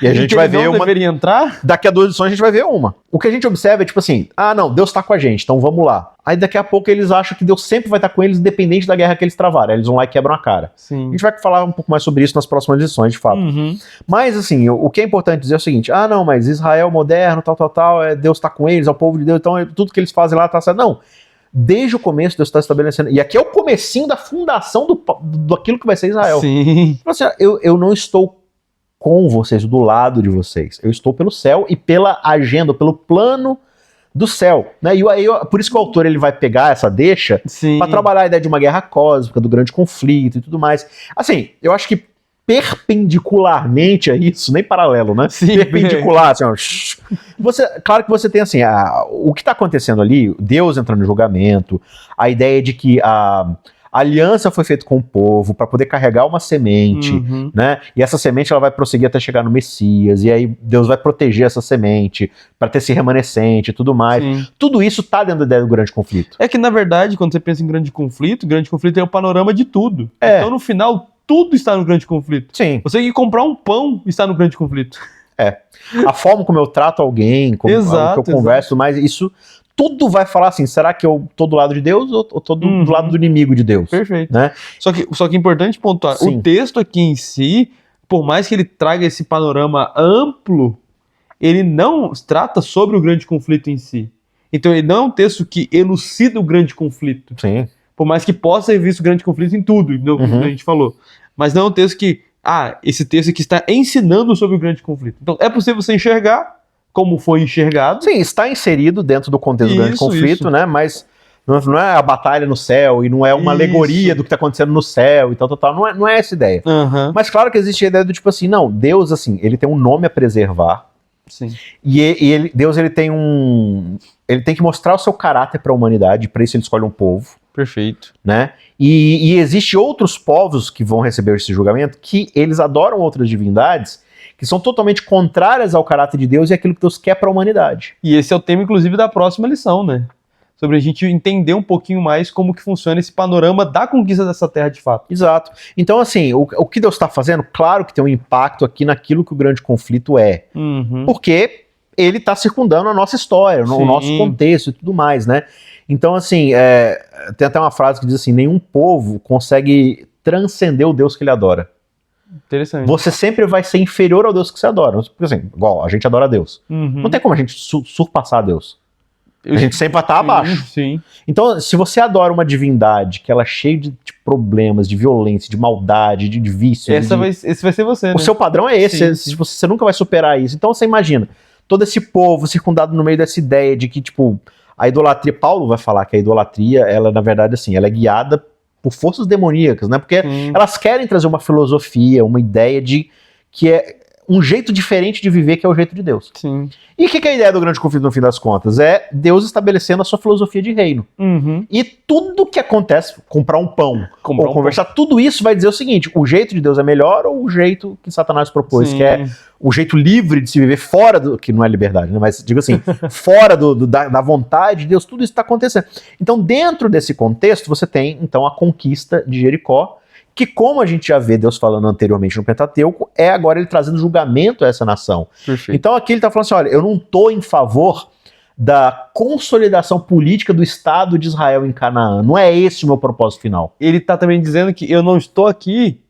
e a gente vai ver uma... deveria entrar? Daqui a 2 edições a gente vai ver uma. O que a gente observa é tipo assim, não, Deus está com a gente, então vamos lá. Aí daqui a pouco eles acham que Deus sempre vai estar com eles, independente da guerra que eles travarem. Aí eles vão lá e quebram a cara. Sim. A gente vai falar um pouco mais sobre isso nas próximas edições, de fato. Mas, assim, o que é importante dizer é o seguinte, não, mas Israel moderno, tal, Deus está com eles, é o povo de Deus, então tudo que eles fazem lá está certo. Não. Desde o começo, Deus está estabelecendo. E aqui é o comecinho da fundação daquilo que vai ser Israel. Sim. Assim, eu não estou com vocês, do lado de vocês. Eu estou pelo céu e pela agenda, pelo plano do céu. Né? E aí, por isso que o autor ele vai pegar essa deixa para trabalhar a ideia de uma guerra cósmica, do grande conflito e tudo mais. Assim, eu acho que perpendicularmente a isso, nem paralelo, né? Sim, perpendicular, assim, ó, claro que você tem assim, o que está acontecendo ali, Deus entrando no julgamento, a ideia de que a aliança foi feita com o povo para poder carregar uma semente, né? E essa semente ela vai prosseguir até chegar no Messias, e aí Deus vai proteger essa semente para ter esse remanescente e tudo mais. Sim. Tudo isso tá dentro da ideia do grande conflito. É que, na verdade, quando você pensa em grande conflito é o panorama de tudo. Então, no final, tudo está no grande conflito. Sim. Você tem que comprar um pão está no grande conflito. A forma como eu trato alguém, como que eu converso, mas isso tudo vai falar assim, será que eu tô do lado de Deus ou tô do lado do inimigo de Deus? Perfeito. Né? Só que é importante pontuar, o texto aqui em si, por mais que ele traga esse panorama amplo, ele não trata sobre o grande conflito em si. Então ele não é um texto que elucida o grande conflito. Sim. Por mais que possa ser visto o grande conflito em tudo, como a gente falou. Mas não é um texto que, esse texto aqui está ensinando sobre o grande conflito. Então é possível você enxergar como foi enxergado. Sim, está inserido dentro do contexto do grande conflito, né? Mas não é a batalha no céu e não é uma alegoria do que está acontecendo no céu e tal. Não é essa ideia. Mas claro que existe a ideia do tipo assim, não, Deus, assim, ele tem um nome a preservar. Sim. E Deus, ele tem que mostrar o seu caráter para a humanidade, para isso ele escolhe um povo. Perfeito. Né? E existe outros povos que vão receber esse julgamento que eles adoram outras divindades que são totalmente contrárias ao caráter de Deus e aquilo que Deus quer para a humanidade. E esse é o tema, inclusive, da próxima lição, né? Sobre a gente entender um pouquinho mais como que funciona esse panorama da conquista dessa terra de fato. Exato. Então, assim, o que Deus está fazendo, claro que tem um impacto aqui naquilo que o grande conflito é. Porque ele está circundando a nossa história, o nosso contexto e tudo mais, né? Então, assim, tem até uma frase que diz assim, nenhum povo consegue transcender o Deus que ele adora. Interessante. Você sempre vai ser inferior ao Deus que você adora. Por exemplo, igual, a gente adora Deus. Não tem como a gente surpassar Deus. A gente sempre vai estar abaixo. Sim. Então, se você adora uma divindade que ela é cheia de problemas, de violência, de maldade, de vício... Esse vai ser você, né? O seu padrão é esse. Você nunca vai superar isso. Então, você imagina, todo esse povo circundado no meio dessa ideia de que, tipo, a idolatria... Paulo vai falar que a idolatria, ela, na verdade, assim, ela é guiada por forças demoníacas, né? Porque Sim. elas querem trazer uma filosofia, uma ideia de que é um jeito diferente de viver, que é o jeito de Deus. Sim. E o que é a ideia do grande conflito no fim das contas? É Deus estabelecendo a sua filosofia de reino. Uhum. E tudo que acontece, comprar um pão, Comprar ou um conversar, tudo isso vai dizer o seguinte: o jeito de Deus é melhor ou o jeito que Satanás propôs, Sim. que é o jeito livre de se viver fora do, que não é liberdade, né? Mas digo assim, fora da vontade de Deus, tudo isso está acontecendo. Então, dentro desse contexto, você tem então a conquista de Jericó, que, como a gente já vê Deus falando anteriormente no Pentateuco, é agora ele trazendo julgamento a essa nação. Perfeito. Então aqui ele está falando assim: olha, eu não estou em favor da consolidação política do Estado de Israel em Canaã. Não é esse o meu propósito final. Ele está também dizendo que eu não estou aqui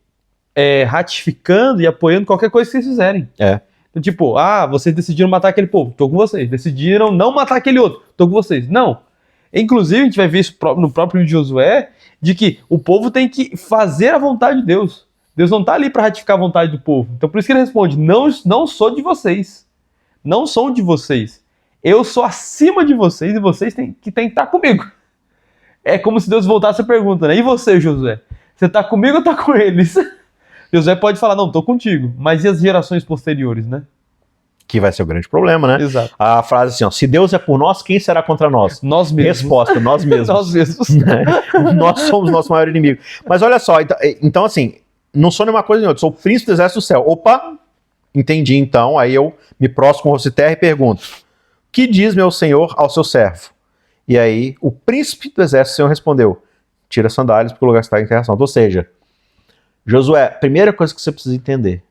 ratificando e apoiando qualquer coisa que vocês fizerem. Então, tipo, vocês decidiram matar aquele povo, tô com vocês. Decidiram não matar aquele outro, tô com vocês. Não. Inclusive, a gente vai ver isso no próprio livro de Josué, de que o povo tem que fazer a vontade de Deus. Deus não está ali para ratificar a vontade do povo. Então, por isso que ele responde: não sou de vocês. Não sou de vocês. Eu sou acima de vocês e vocês têm que estar comigo. É como se Deus voltasse a pergunta, né? E você, Josué? Você está comigo ou está com eles? Josué pode falar: não, estou contigo. Mas e as gerações posteriores, né? Que vai ser o grande problema, né? Exato. A frase assim: ó, se Deus é por nós, quem será contra nós? Nós mesmos. Resposta: nós mesmos. Nós mesmos. Nós somos o nosso maior inimigo. Mas olha só, então assim, não sou nenhuma coisa nem outra, sou o príncipe do exército do céu. Opa, entendi então. Aí eu me prostro com o rosto de terra e pergunto: que diz meu senhor ao seu servo? E aí o príncipe do exército do Senhor respondeu: tira as sandálias porque o lugar está em terra santa. Ou seja, Josué, primeira coisa que você precisa entender: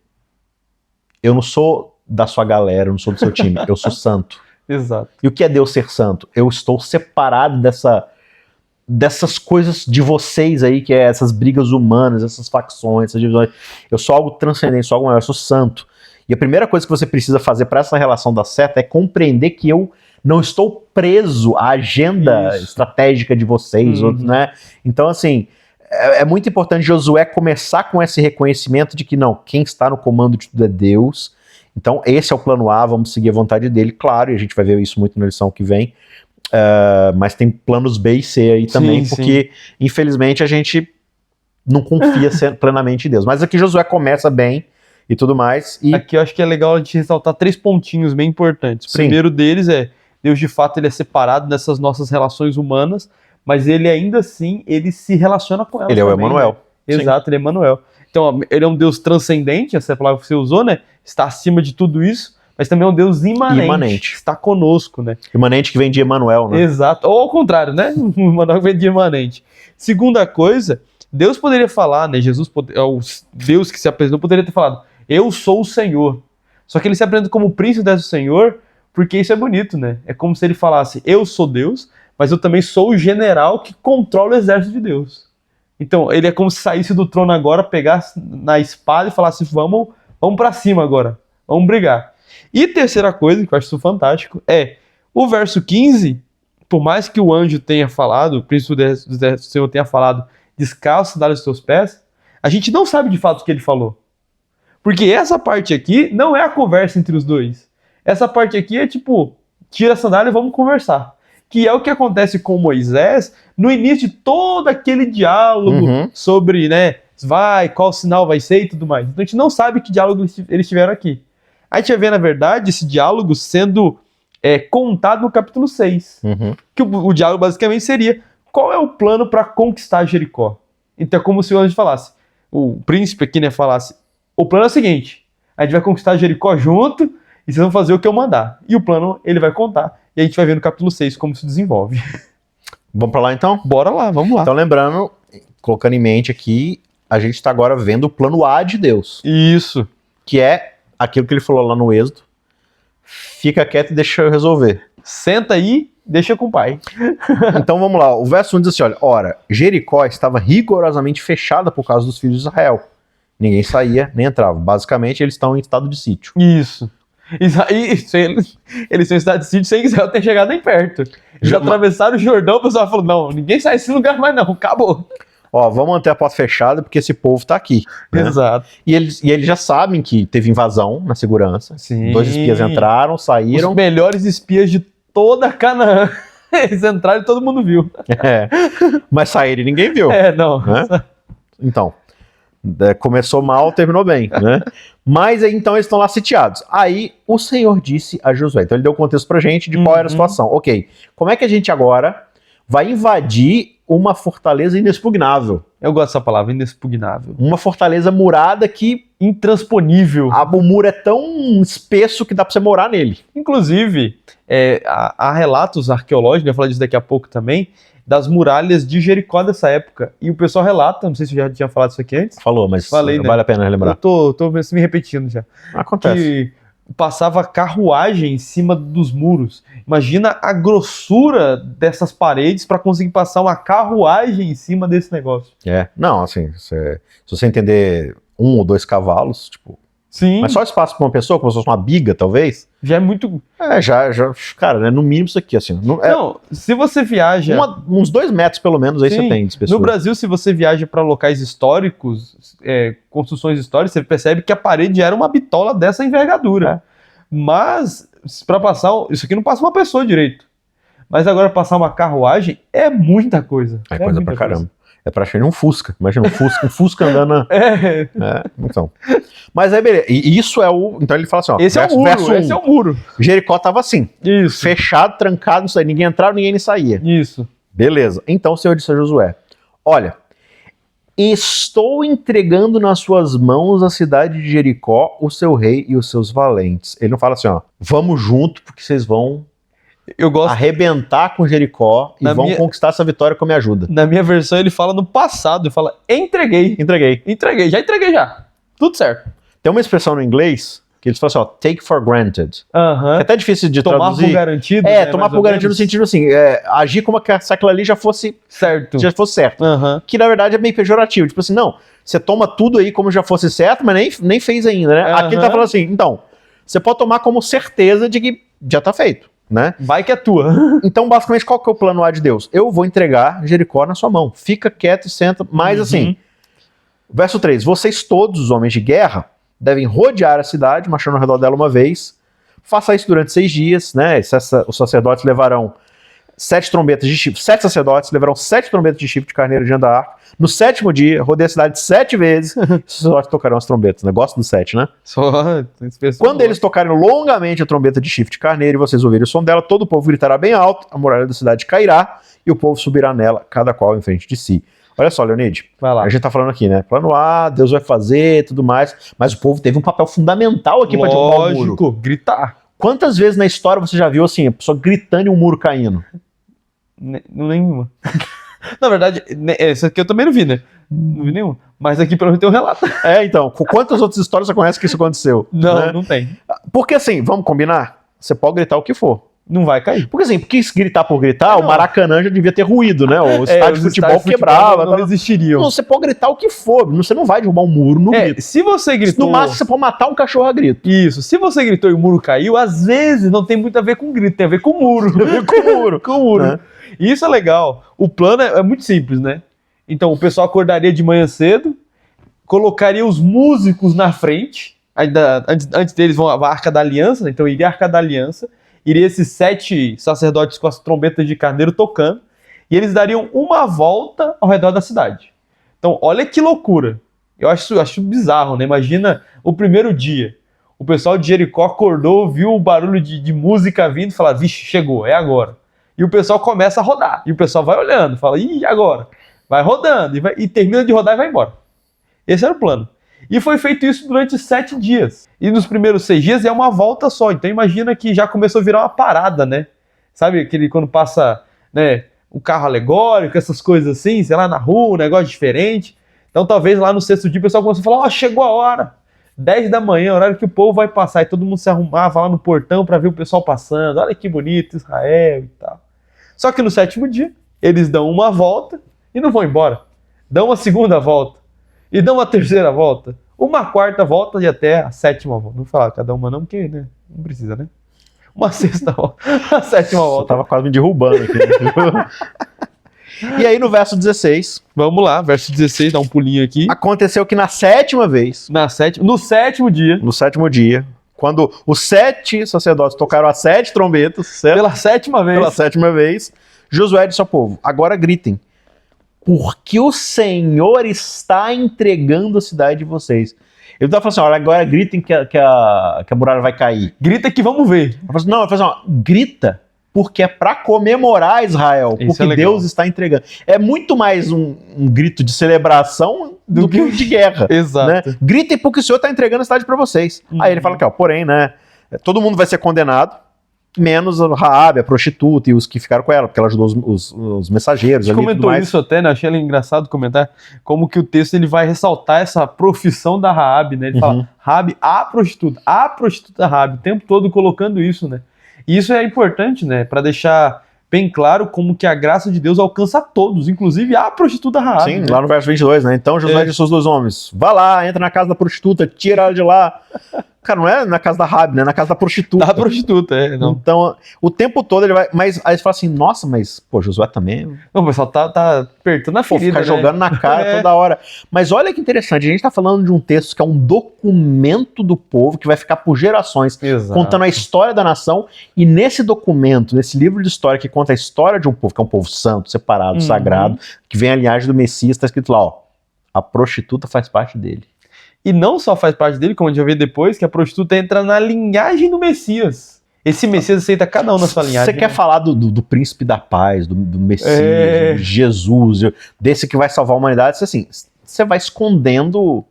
eu não sou da sua galera, eu não sou do seu time, eu sou santo. Exato. E o que é Deus ser santo? Eu estou separado dessas coisas de vocês aí, que é essas brigas humanas, essas facções, essas divisões. Eu sou algo transcendente, sou algo maior, eu sou santo. E a primeira coisa que você precisa fazer para essa relação dar certo é compreender que eu não estou preso à agenda estratégica de vocês, né? Então, assim, é muito importante Josué começar com esse reconhecimento de que não, quem está no comando de tudo é Deus. Então, esse é o plano A, vamos seguir a vontade dele, claro, e a gente vai ver isso muito na lição que vem. Mas tem planos B e C aí também, porque infelizmente a gente não confia plenamente em Deus. Mas aqui Josué começa bem e tudo mais. E aqui eu acho que é legal a gente ressaltar 3 pontinhos bem importantes. O primeiro deles é: Deus de fato ele é separado dessas nossas relações humanas, mas ele ainda assim ele se relaciona com elas. Ele é o também, Emanuel. Né? Exato, ele é Emanuel. Então ele é um Deus transcendente, essa é a palavra que você usou, né? Está acima de tudo isso, mas também é um Deus imanente. Está conosco, né? Imanente que vem de Emanuel, né? Exato, ou ao contrário, né? O Emanuel vem de imanente. Segunda coisa, Deus poderia falar, né? O Deus que se apresentou poderia ter falado: eu sou o Senhor. Só que ele se apresenta como príncipe do Senhor, porque isso é bonito, né? É como se ele falasse: eu sou Deus, mas eu também sou o general que controla o exército de Deus. Então, ele é como se saísse do trono agora, pegasse na espada e falasse: vamos pra cima agora, vamos brigar. E terceira coisa, que eu acho isso fantástico, é o verso 15, por mais que o anjo tenha falado, o príncipe do exército do Senhor tenha falado: descalça a sandália dos teus pés, a gente não sabe de fato o que ele falou. Porque essa parte aqui não é a conversa entre os dois. Essa parte aqui é tipo: tira a sandália e vamos conversar. Que é o que acontece com Moisés no início de todo aquele diálogo sobre, né, qual sinal vai ser e tudo mais. Então a gente não sabe que diálogo eles tiveram aqui. A gente vai ver, na verdade, esse diálogo sendo contado no capítulo 6. Que o diálogo basicamente seria: qual é o plano para conquistar Jericó? Então é como se o anjo falasse, o príncipe aqui, né, falasse: o plano é o seguinte, a gente vai conquistar Jericó junto e vocês vão fazer o que eu mandar. E o plano ele vai contar. E a gente vai ver no capítulo 6 como se desenvolve. Vamos pra lá então? Bora lá, vamos lá. Então lembrando, colocando em mente aqui, a gente está agora vendo o plano A de Deus. Isso. Que é aquilo que ele falou lá no Êxodo: fica quieto e deixa eu resolver. Senta aí, deixa com o pai. Então vamos lá, o verso 1 diz assim: olha, ora, Jericó estava rigorosamente fechada por causa dos filhos de Israel. Ninguém saía, nem entrava. Basicamente, eles estão em estado de sítio. Isso. Eles estão em estado de sítio sem Israel ter chegado nem perto. Eles atravessaram o Jordão, o pessoal falou: não, ninguém sai desse lugar mais não, acabou. Ó, vamos manter a porta fechada porque esse povo tá aqui. Né? Exato. E eles já sabem que teve invasão na segurança. Sim. 2 espias entraram, saíram. Os melhores espias de toda Canaã. Eles entraram e todo mundo viu. Mas saíram e ninguém viu. Não. Né? Então, começou mal, terminou bem, né? Mas aí, então, eles estão lá sitiados. Aí, o Senhor disse a Josué. Então, ele deu o contexto pra gente de qual era a situação. Ok, como é que a gente agora vai invadir uma fortaleza inexpugnável? Eu gosto dessa palavra, inexpugnável. Uma fortaleza murada que... Intransponível. O muro é tão espesso que dá pra você morar nele. Inclusive, há relatos arqueológicos, eu vou falar disso daqui a pouco também, das muralhas de Jericó dessa época. E o pessoal relata, não sei se eu já tinha falado isso aqui antes. Falou, mas Falei, né? Vale a pena relembrar. Eu tô me repetindo já. Acontece. Que passava carruagem em cima dos muros. Imagina a grossura dessas paredes para conseguir passar uma carruagem em cima desse negócio. Não, assim, se você entender 1 ou 2 cavalos, tipo... Sim. Mas só espaço para uma pessoa, como se fosse uma biga, talvez? Já é muito... Cara, né, no mínimo isso aqui, assim... Não, se você viaja... uns 2 metros, pelo menos, aí Sim. você tem de espessura. No Brasil, se você viaja para locais históricos, construções históricas, você percebe que a parede era uma bitola dessa envergadura. Mas, para passar... Isso aqui não passa uma pessoa direito. Mas agora passar uma carruagem é muita coisa. É coisa pra caramba. É pra achar um Fusca. Imagina um Fusca andando... Então. Mas aí, beleza. E isso é o... Então ele fala assim, ó... Esse é o muro. Jericó tava assim. Isso. Fechado, trancado, não saía. Ninguém entrava, ninguém saía. Isso. Beleza. Então o Senhor disse a Josué, olha, estou entregando nas suas mãos a cidade de Jericó, o seu rei e os seus valentes. Ele não fala assim, ó, vamos junto porque vocês vão... arrebentar com Jericó e vão conquistar essa vitória com a minha ajuda. Na minha versão ele fala no passado, ele fala, entreguei. Já entreguei já. Tudo certo. Tem uma expressão no inglês que eles falam assim, ó, take for granted. É até difícil de tomar traduzir. Por garantido. Tomar por garantido no sentido assim, agir como se aquilo ali já fosse certo. Que na verdade é bem pejorativo. Tipo assim, não, você toma tudo aí como já fosse certo, mas nem fez ainda, né? Aqui ele tá falando assim, então, você pode tomar como certeza de que já tá feito. Né? Vai que é tua. Então, basicamente, qual que é o plano A de Deus? Eu vou entregar Jericó na sua mão. Fica quieto e senta. Mas assim, verso 3. Vocês todos, os homens de guerra, devem rodear a cidade, marchando ao redor dela uma vez. Faça isso durante 6 dias, né? Os sacerdotes levarão 7 trombetas de chifre. 7 sacerdotes levarão 7 trombetas de chifre de carneiro diante da arca. No 7º dia, rodeia a cidade 7 vezes. Os sacerdotes tocarão as trombetas. Negócio do 7, né? Quando eles tocarem longamente a trombeta de chifre de carneiro e vocês ouvirem o som dela, todo o povo gritará bem alto, a muralha da cidade cairá e o povo subirá nela, cada qual em frente de si. Olha só, Leonide, a gente tá falando aqui, né? Plano A, Deus vai fazer, tudo mais, mas o povo teve um papel fundamental aqui para derrubar o muro. Lógico, gritar. Quantas vezes na história você já viu assim, a pessoa gritando e um muro caindo? Nenhuma. Na verdade, essa aqui eu também não vi, né? Não vi nenhuma. Mas aqui pelo menos tem um relato. Então, quantas outras histórias você conhece que isso aconteceu? Não, né? Não tem. Porque assim, vamos combinar? Você pode gritar o que for. Não vai cair. Porque assim, porque se gritar por gritar, o Maracanã já devia ter ruído, né? O estádio de futebol quebrava. Não existiriam. Não, você pode gritar o que for. Você não vai derrubar um muro no grito. Se você gritou... No máximo, você pode matar um cachorro a grito. Isso. Se você gritou e o muro caiu, às vezes não tem muito a ver com grito, tem a ver com o muro. Com o muro. E isso é legal. O plano é muito simples, né? Então, o pessoal acordaria de manhã cedo, colocaria os músicos na frente, antes deles vão a Arca da Aliança, então iria a Arca da Aliança, iria esses 7 sacerdotes com as trombetas de carneiro tocando, e eles dariam uma volta ao redor da cidade. Então, olha que loucura. Eu acho bizarro, né? Imagina o primeiro dia. O pessoal de Jericó acordou, viu o barulho de música vindo e fala, vixe, chegou, é agora. E o pessoal começa a rodar. E o pessoal vai olhando, fala, ih, agora? Vai rodando, e termina de rodar e vai embora. Esse era o plano. E foi feito isso durante 7 dias. E nos primeiros 6 dias é uma volta só. Então imagina que já começou a virar uma parada, né? Sabe aquele quando passa, né, um carro alegórico, essas coisas assim, sei lá, na rua, um negócio diferente. Então talvez lá no 6º dia o pessoal começou a falar, chegou a hora. 10 da manhã, horário que o povo vai passar. E todo mundo se arrumava lá no portão para ver o pessoal passando. Olha que bonito, Israel e tal. Só que no 7º dia, eles dão uma volta e não vão embora. Dão uma segunda volta. E dão uma terceira volta. Uma 4ª volta e até a 7ª volta. Não vou falar cada uma não, porque né, não precisa, né? Uma 6ª volta. A 7ª volta. Eu tava quase me derrubando aqui. E aí no verso 16... Vamos lá, verso 16, dá um pulinho aqui. Aconteceu que na 7ª vez... No 7º dia... No 7º dia... Quando os 7 sacerdotes tocaram as 7 trombetas, certo? Pela 7ª vez. Pela 7ª vez, Josué disse ao povo, agora gritem, porque o Senhor está entregando a cidade de vocês. Ele estava falando assim, olha, agora gritem que a muralha vai cair. Grita que vamos ver. Não, ele falou assim, ó, grita, porque é para comemorar Israel, Isso porque é legal. Deus está entregando. É muito mais um grito de celebração do que um de guerra. Exato. Né? Gritem porque o Senhor está entregando a cidade para vocês. Aí ele fala que, ó, porém, né, todo mundo vai ser condenado, menos a Raabe, a prostituta e os que ficaram com ela, porque ela ajudou os mensageiros. A gente ali, comentou isso até, né? Achei engraçado comentar como que o texto ele vai ressaltar essa profissão da Raabe, né? Ele fala, Raabe, a prostituta Raabe, o tempo todo colocando isso, né? E isso é importante, né? Para deixar bem claro como que a graça de Deus alcança todos, inclusive a prostituta Raabe. Sim, né? lá no verso 22, né? Então Josué disse aos 2 homens, vá lá, entra na casa da prostituta, tira ela de lá. Cara, não é na casa da Raabe, né? É na casa da prostituta. Da prostituta, não. Então, o tempo todo ele vai... Mas aí você fala assim, nossa, mas, pô, Josué também... Não, o pessoal tá apertando a Pô, ferida, fica né? jogando na cara toda hora. Mas olha que interessante, a gente tá falando de um texto que é um documento do povo, que vai ficar por gerações, Exato. contando a história da nação, e nesse documento, nesse livro de história que conta a história de um povo, que é um povo santo, separado, sagrado, que vem a linhagem do Messias, tá escrito lá, ó, a prostituta faz parte dele. E não só faz parte dele, como a gente vai ver depois, que a prostituta entra na linhagem do Messias. Esse Messias aceita cada um na sua linhagem. Você quer falar do príncipe da paz, do Messias, de Jesus, desse que vai salvar a humanidade, assim, você vai escondendo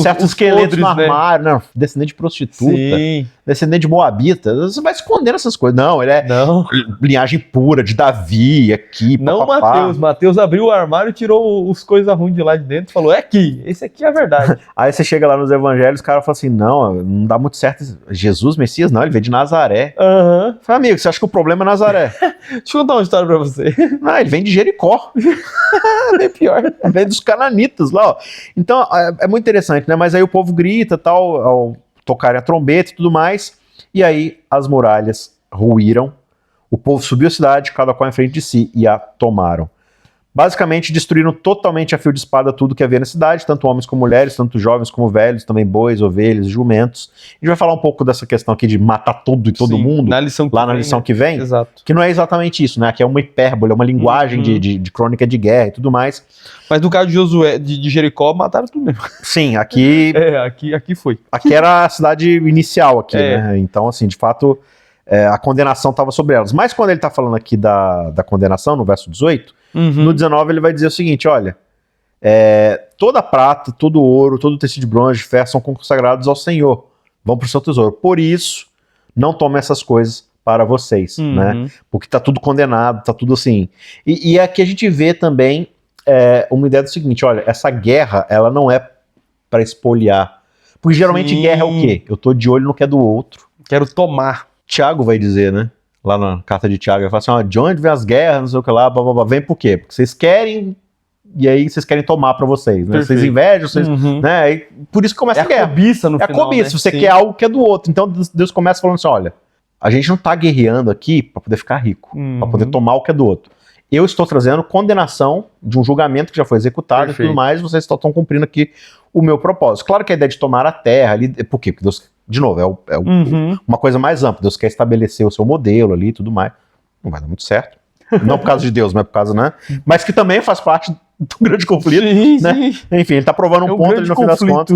certos esqueletos podres, no armário, né? Descendente de prostituta, Sim. descendente de moabita, você vai escondendo essas coisas. Não, ele é Não. linhagem pura de Davi, aqui, Não papapá. Mateus abriu o armário e tirou os coisas ruins de lá de dentro e falou, é aqui, esse aqui é a verdade. Aí você chega lá nos evangelhos, o cara fala assim, não dá muito certo. Jesus, Messias, não, ele veio de Nazaré. Aham. Fala, amigo, você acha que o problema é Nazaré? Deixa eu contar uma história pra você. Não, ele vem de Jericó. É pior. Vem dos cananitas lá, ó. Então, é muito interessante, né? Mas aí o povo grita, tal, ao tocarem a trombeta e tudo mais, e aí as muralhas ruíram, o povo subiu a cidade, cada qual em frente de si, e a tomaram. Basicamente, destruíram totalmente a fio de espada tudo que havia na cidade, tanto homens como mulheres, tanto jovens como velhos, também bois, ovelhas, jumentos. A gente vai falar um pouco dessa questão aqui de matar todo e todo Sim, mundo, na lição que lá na vem, lição né? que vem, Exato. que não é exatamente isso, né? Que é uma hipérbole, é uma linguagem de crônica de guerra e tudo mais. Mas no caso de Josué, de Jericó, mataram tudo mesmo. Sim, aqui Aqui foi. Aqui era a cidade inicial aqui, né? Então, assim, de fato, a condenação estava sobre elas. Mas quando ele está falando aqui da condenação, no verso 18, no 19 ele vai dizer o seguinte, olha, toda a prata, todo o ouro, todo o tecido de bronze, de ferro são consagrados ao Senhor. Vão para o seu tesouro. Por isso, não tomem essas coisas para vocês, né? Porque está tudo condenado, está tudo assim. E aqui a gente vê também uma ideia do seguinte, olha, essa guerra, ela não é para espoliar. Porque geralmente guerra é o quê? Eu tô de olho no que é do outro. Quero tomar. Tiago vai dizer, né? Lá na carta de Tiago, ele fala assim, ó, de onde vem as guerras, não sei o que lá, blá, blá, blá. Vem por quê? Porque vocês querem, e aí vocês querem tomar pra vocês, né? Vocês invejam, vocês, né? E por isso que começa a guerra. É a cobiça no final, É a cobiça, né? você Sim. quer algo que é do outro. Então Deus começa falando assim, olha, a gente não tá guerreando aqui pra poder ficar rico, pra poder tomar o que é do outro. Eu estou trazendo condenação de um julgamento que já foi executado e tudo mais, vocês estão cumprindo aqui o meu propósito. Claro que a ideia de tomar a terra ali, por quê? Porque Deus, de novo, uma coisa mais ampla, Deus quer estabelecer o seu modelo ali e tudo mais. Não vai dar muito certo. Não por causa de Deus, mas por causa, né? Mas que também faz parte do grande conflito, Sim, né? sim. Enfim, ele tá provando um ponto ali no fim das contas,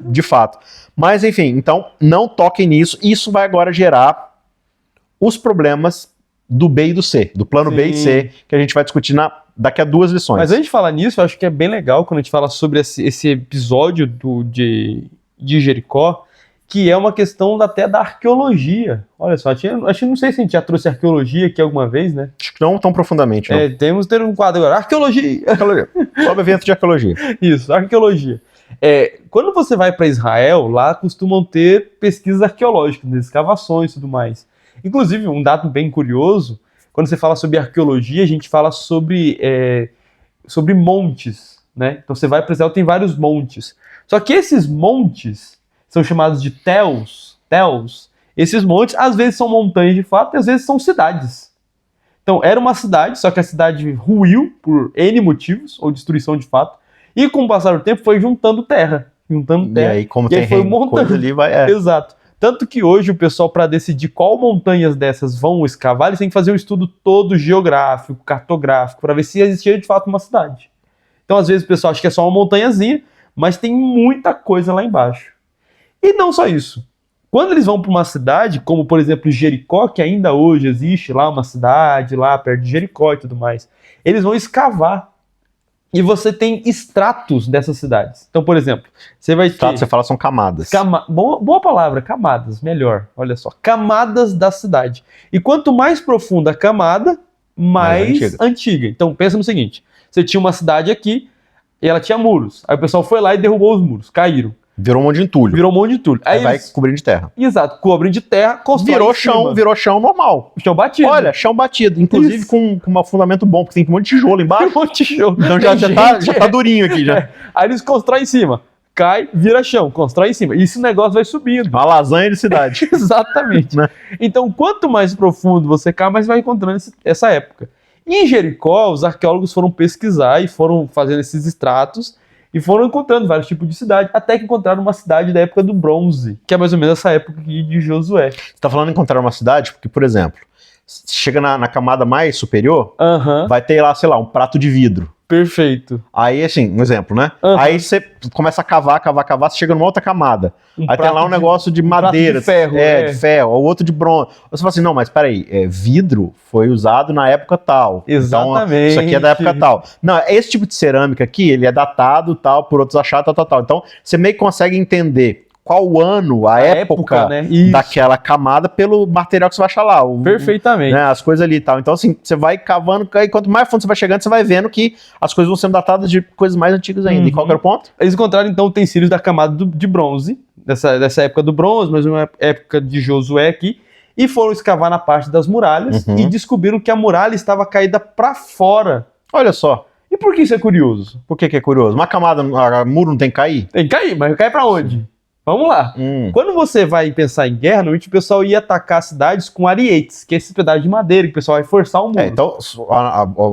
de fato. Mas enfim, então não toquem nisso. Isso vai agora gerar os problemas do B e do C, do plano B e C, que a gente vai discutir daqui a 2 lições. Mas antes de falar nisso, eu acho que é bem legal quando a gente fala sobre esse episódio de Jericó, que é uma questão até da arqueologia. Olha só, não sei se a gente já trouxe arqueologia aqui alguma vez, né? Acho que não tão profundamente, não. Temos ter um quadro agora, arqueologia. Sobe evento de arqueologia. Isso, arqueologia. Quando você vai para Israel, lá costumam ter pesquisas arqueológicas, né, escavações e tudo mais. Inclusive, um dado bem curioso, quando você fala sobre arqueologia, a gente fala sobre montes, né? Então você vai para Israel, tem vários montes. Só que esses montes são chamados de tels. Esses montes, às vezes são montanhas de fato, e às vezes são cidades. Então, era uma cidade, só que a cidade ruiu por N motivos, ou destruição de fato, e com o passar do tempo foi juntando terra. E aí, como e aí tem coisa ali, vai... Exato. Tanto que hoje o pessoal, para decidir qual montanhas dessas vão escavar, eles têm que fazer um estudo todo geográfico, cartográfico, para ver se existia de fato uma cidade. Então, às vezes, o pessoal acha que é só uma montanhazinha, mas tem muita coisa lá embaixo. E não só isso. Quando eles vão para uma cidade, como por exemplo Jericó, que ainda hoje existe lá uma cidade, lá perto de Jericó e tudo mais, eles vão escavar. E você tem estratos dessas cidades. Então, por exemplo, você vai ter... Estratos, você fala, são camadas. Boa palavra, camadas, melhor. Olha só, camadas da cidade. E quanto mais profunda a camada, mais antiga. Então, pensa no seguinte. Você tinha uma cidade aqui e ela tinha muros. Aí o pessoal foi lá e derrubou os muros, caíram. Virou um monte de entulho. Virou um monte de entulho. Aí vai cobrindo de terra. Exato, cobrem de terra, constrói Virou chão normal. Chão batido. Olha, chão batido. Inclusive com um fundamento bom, porque tem um monte de tijolo embaixo. Um monte de tijolo. Então já tá durinho aqui já. Aí eles constroem em cima. Cai, vira chão, constrói em cima. E esse negócio vai subindo. Uma lasanha de cidade. Exatamente. Né? Então, quanto mais profundo você cai, mais vai encontrando essa época. E em Jericó, os arqueólogos foram pesquisar e foram fazendo esses estratos e foram encontrando vários tipos de cidade, até que encontraram uma cidade da época do bronze, que é mais ou menos essa época aqui de Josué. Você tá falando em encontrar uma cidade, porque, por exemplo, chega na camada mais superior, vai ter lá, sei lá, um prato de vidro. Perfeito. Aí, assim, um exemplo, né? Aí você começa a cavar, você chega numa outra camada. Aí tem lá um negócio de madeira. De ferro. De ferro, ou outro de bronze. Você fala assim, não, mas peraí, vidro foi usado na época tal. Exatamente. Então, isso aqui é da época tal. Não, esse tipo de cerâmica aqui, ele é datado, tal, por outros achados, tal. Então, você meio que consegue entender qual o ano, a época né? daquela camada pelo material que você vai achar lá. Perfeitamente. Né, as coisas ali e tal. Então, assim, você vai cavando, e quanto mais fundo você vai chegando, você vai vendo que as coisas vão sendo datadas de coisas mais antigas ainda. E qual que era o ponto? Eles encontraram, então, utensílios da camada de bronze, dessa época do bronze, mas uma época de Josué aqui, e foram escavar na parte das muralhas e descobriram que a muralha estava caída para fora. Olha só. E por que isso é curioso? Por que é curioso? Uma camada, muro não tem que cair? Tem que cair, mas cai para onde? Vamos lá. Quando você vai pensar em guerra, normalmente o pessoal ia atacar cidades com arietes, que é esse pedaço de madeira que o pessoal vai forçar o muro. Então,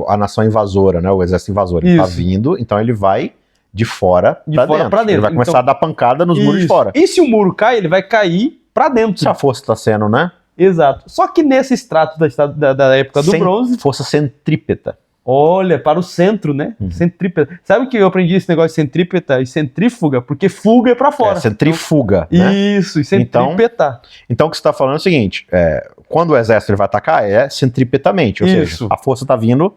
a nação invasora, né, o exército invasor, ele tá vindo, então ele vai de fora pra dentro. Ele vai começar a dar pancada nos muros de fora. E se o muro cai, ele vai cair pra dentro. Se a força tá sendo, né? Exato. Só que nesse extrato da época do bronze... Força centrípeta. Olha, para o centro, né? Centrípeta. Sabe que eu aprendi esse negócio de centrípeta e centrífuga? Porque fuga é para fora. Centrifuga, então, né? Isso, e centrípeta. Então o que você está falando é o seguinte, quando o exército ele vai atacar, é centripetamente, ou seja, a força está vindo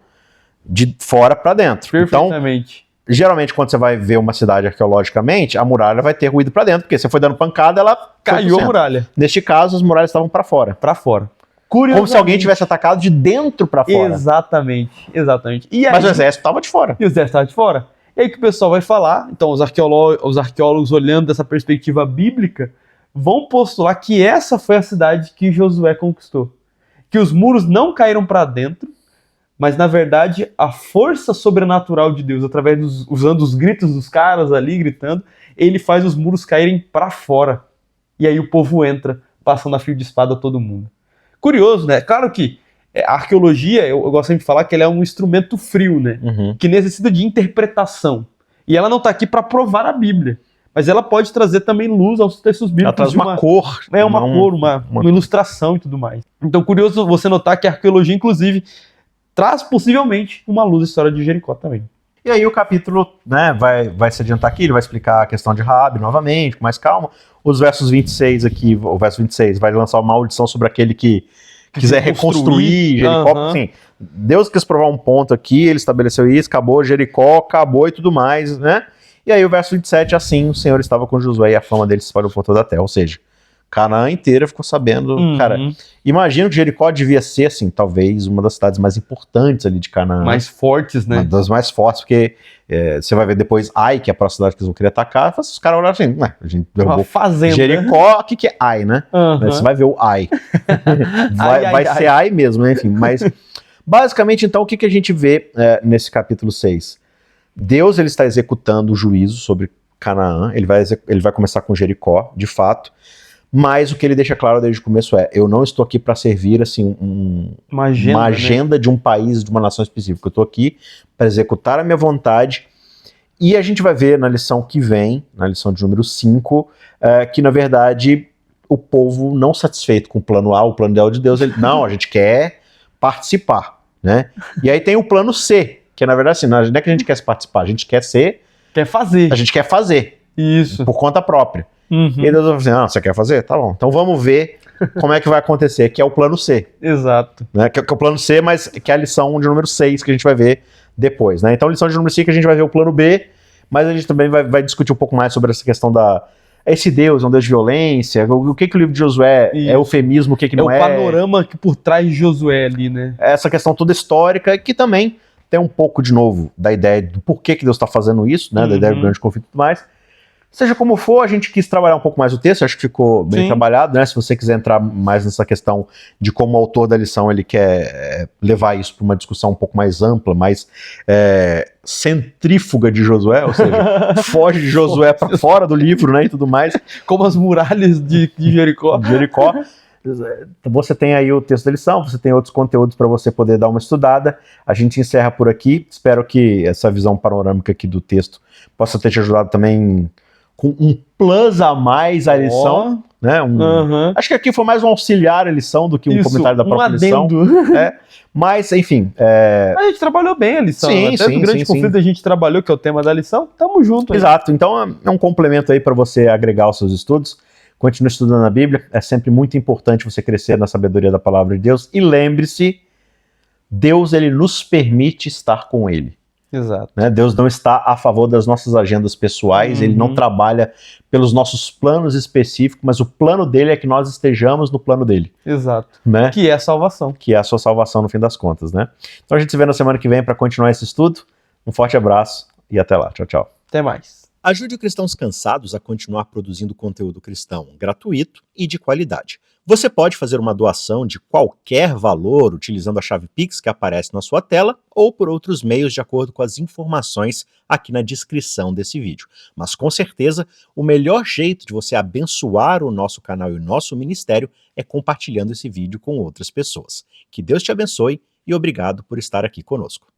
de fora para dentro. Perfeitamente. Então, geralmente quando você vai ver uma cidade arqueologicamente, a muralha vai ter ruído para dentro, porque você foi dando pancada, ela caiu a muralha. Neste caso, as muralhas estavam para fora. Para fora. Como se alguém tivesse atacado de dentro para fora. Exatamente. E aí, mas o exército estava de fora. E o exército estava de fora. E aí que o pessoal vai falar, então os arqueólogos olhando dessa perspectiva bíblica, vão postular que essa foi a cidade que Josué conquistou. Que os muros não caíram para dentro, mas na verdade a força sobrenatural de Deus, usando os gritos dos caras ali, gritando, ele faz os muros caírem para fora. E aí o povo entra, passando a fio de espada todo mundo. Curioso, né? Claro que a arqueologia, eu gosto sempre de falar que ela é um instrumento frio, né? Que necessita de interpretação. E ela não está aqui para provar a Bíblia, mas ela pode trazer também luz aos textos bíblicos. Ela traz uma cor. Uma ilustração e tudo mais. Então, curioso você notar que a arqueologia, inclusive, traz possivelmente uma luz à história de Jericó também. E aí o capítulo, né, vai se adiantar aqui, ele vai explicar a questão de Raabe novamente, com mais calma. Os versos 26 aqui, o verso 26 vai lançar uma maldição sobre aquele que quiser reconstruir Jericó. Assim, Deus quis provar um ponto aqui, ele estabeleceu isso, acabou Jericó, acabou e tudo mais, né? E aí o verso 27, assim, o Senhor estava com Josué e a fama dele se espalhou por toda a terra. Ou seja, Canaã inteira ficou sabendo, cara, imagino que Jericó devia ser, assim, talvez uma das cidades mais importantes ali de Canaã. Mais fortes, né? Uma das mais fortes, porque você vai ver depois Ai, que é a próxima cidade que eles vão querer atacar, os caras olharam assim, a gente derrubou fazenda, Jericó, o que é Ai, né? Você vai ver o Ai. vai ser Ai mesmo, né? Enfim, mas basicamente, então, o que a gente vê nesse capítulo 6? Deus, ele está executando o juízo sobre Canaã, ele vai começar com Jericó, de fato. Mas o que ele deixa claro desde o começo eu não estou aqui para servir assim uma agenda, né, de um país, de uma nação específica. Eu estou aqui para executar a minha vontade. E a gente vai ver na lição que vem, na lição de número 5, que na verdade o povo não satisfeito com o plano A, o plano ideal de Deus, não, a gente quer participar, né? E aí tem o plano C, que na verdade assim, não é que a gente quer participar, a gente quer fazer. a gente quer fazer, Isso. por conta própria. Uhum. E aí Deus vai assim, você quer fazer? Tá bom, então vamos ver como é que vai acontecer, que é o plano C, Exato. né? Que é o plano C, mas que é a lição de número 6 que a gente vai ver depois, né? Então, lição de número 5 a gente vai ver o plano B, mas a gente também vai discutir um pouco mais sobre essa questão esse Deus é um Deus de violência, o que o livro de Josué Isso. é eufemismo, o que não é. É o panorama que por trás de Josué ali, né? Essa questão toda histórica, que também tem um pouco, de novo, da ideia do porquê que Deus está fazendo isso, né? Da ideia do grande conflito e tudo mais. Seja como for, a gente quis trabalhar um pouco mais o texto, acho que ficou bem trabalhado, né? Se você quiser entrar mais nessa questão de como o autor da lição ele quer levar isso para uma discussão um pouco mais ampla, mais centrífuga de Josué, ou seja, foge de Josué para fora do livro, né? E tudo mais. Como as muralhas de Jericó. Você tem aí o texto da lição, você tem outros conteúdos para você poder dar uma estudada. A gente encerra por aqui. Espero que essa visão panorâmica aqui do texto possa ter te ajudado também com um plus a mais à lição, né? Acho que aqui foi mais um auxiliar à lição do que um comentário da própria lição. Mas, enfim... A gente trabalhou bem a lição. Sim, Até no grande conflito a gente trabalhou, que é o tema da lição. Tamo junto aí. Exato. Então é um complemento aí para você agregar aos seus estudos. Continue estudando a Bíblia. É sempre muito importante você crescer na sabedoria da palavra de Deus. E lembre-se, Deus ele nos permite estar com Ele. Exato. Né? Deus não está a favor das nossas agendas pessoais, Ele não trabalha pelos nossos planos específicos, mas o plano dele é que nós estejamos no plano dele. Exato. Né? Que é a salvação. Que é a sua salvação no fim das contas, né? Então a gente se vê na semana que vem para continuar esse estudo. Um forte abraço e até lá. Tchau, tchau. Até mais. Ajude o Cristãos Cansados a continuar produzindo conteúdo cristão gratuito e de qualidade. Você pode fazer uma doação de qualquer valor utilizando a chave Pix que aparece na sua tela ou por outros meios de acordo com as informações aqui na descrição desse vídeo. Mas com certeza, o melhor jeito de você abençoar o nosso canal e o nosso ministério é compartilhando esse vídeo com outras pessoas. Que Deus te abençoe e obrigado por estar aqui conosco.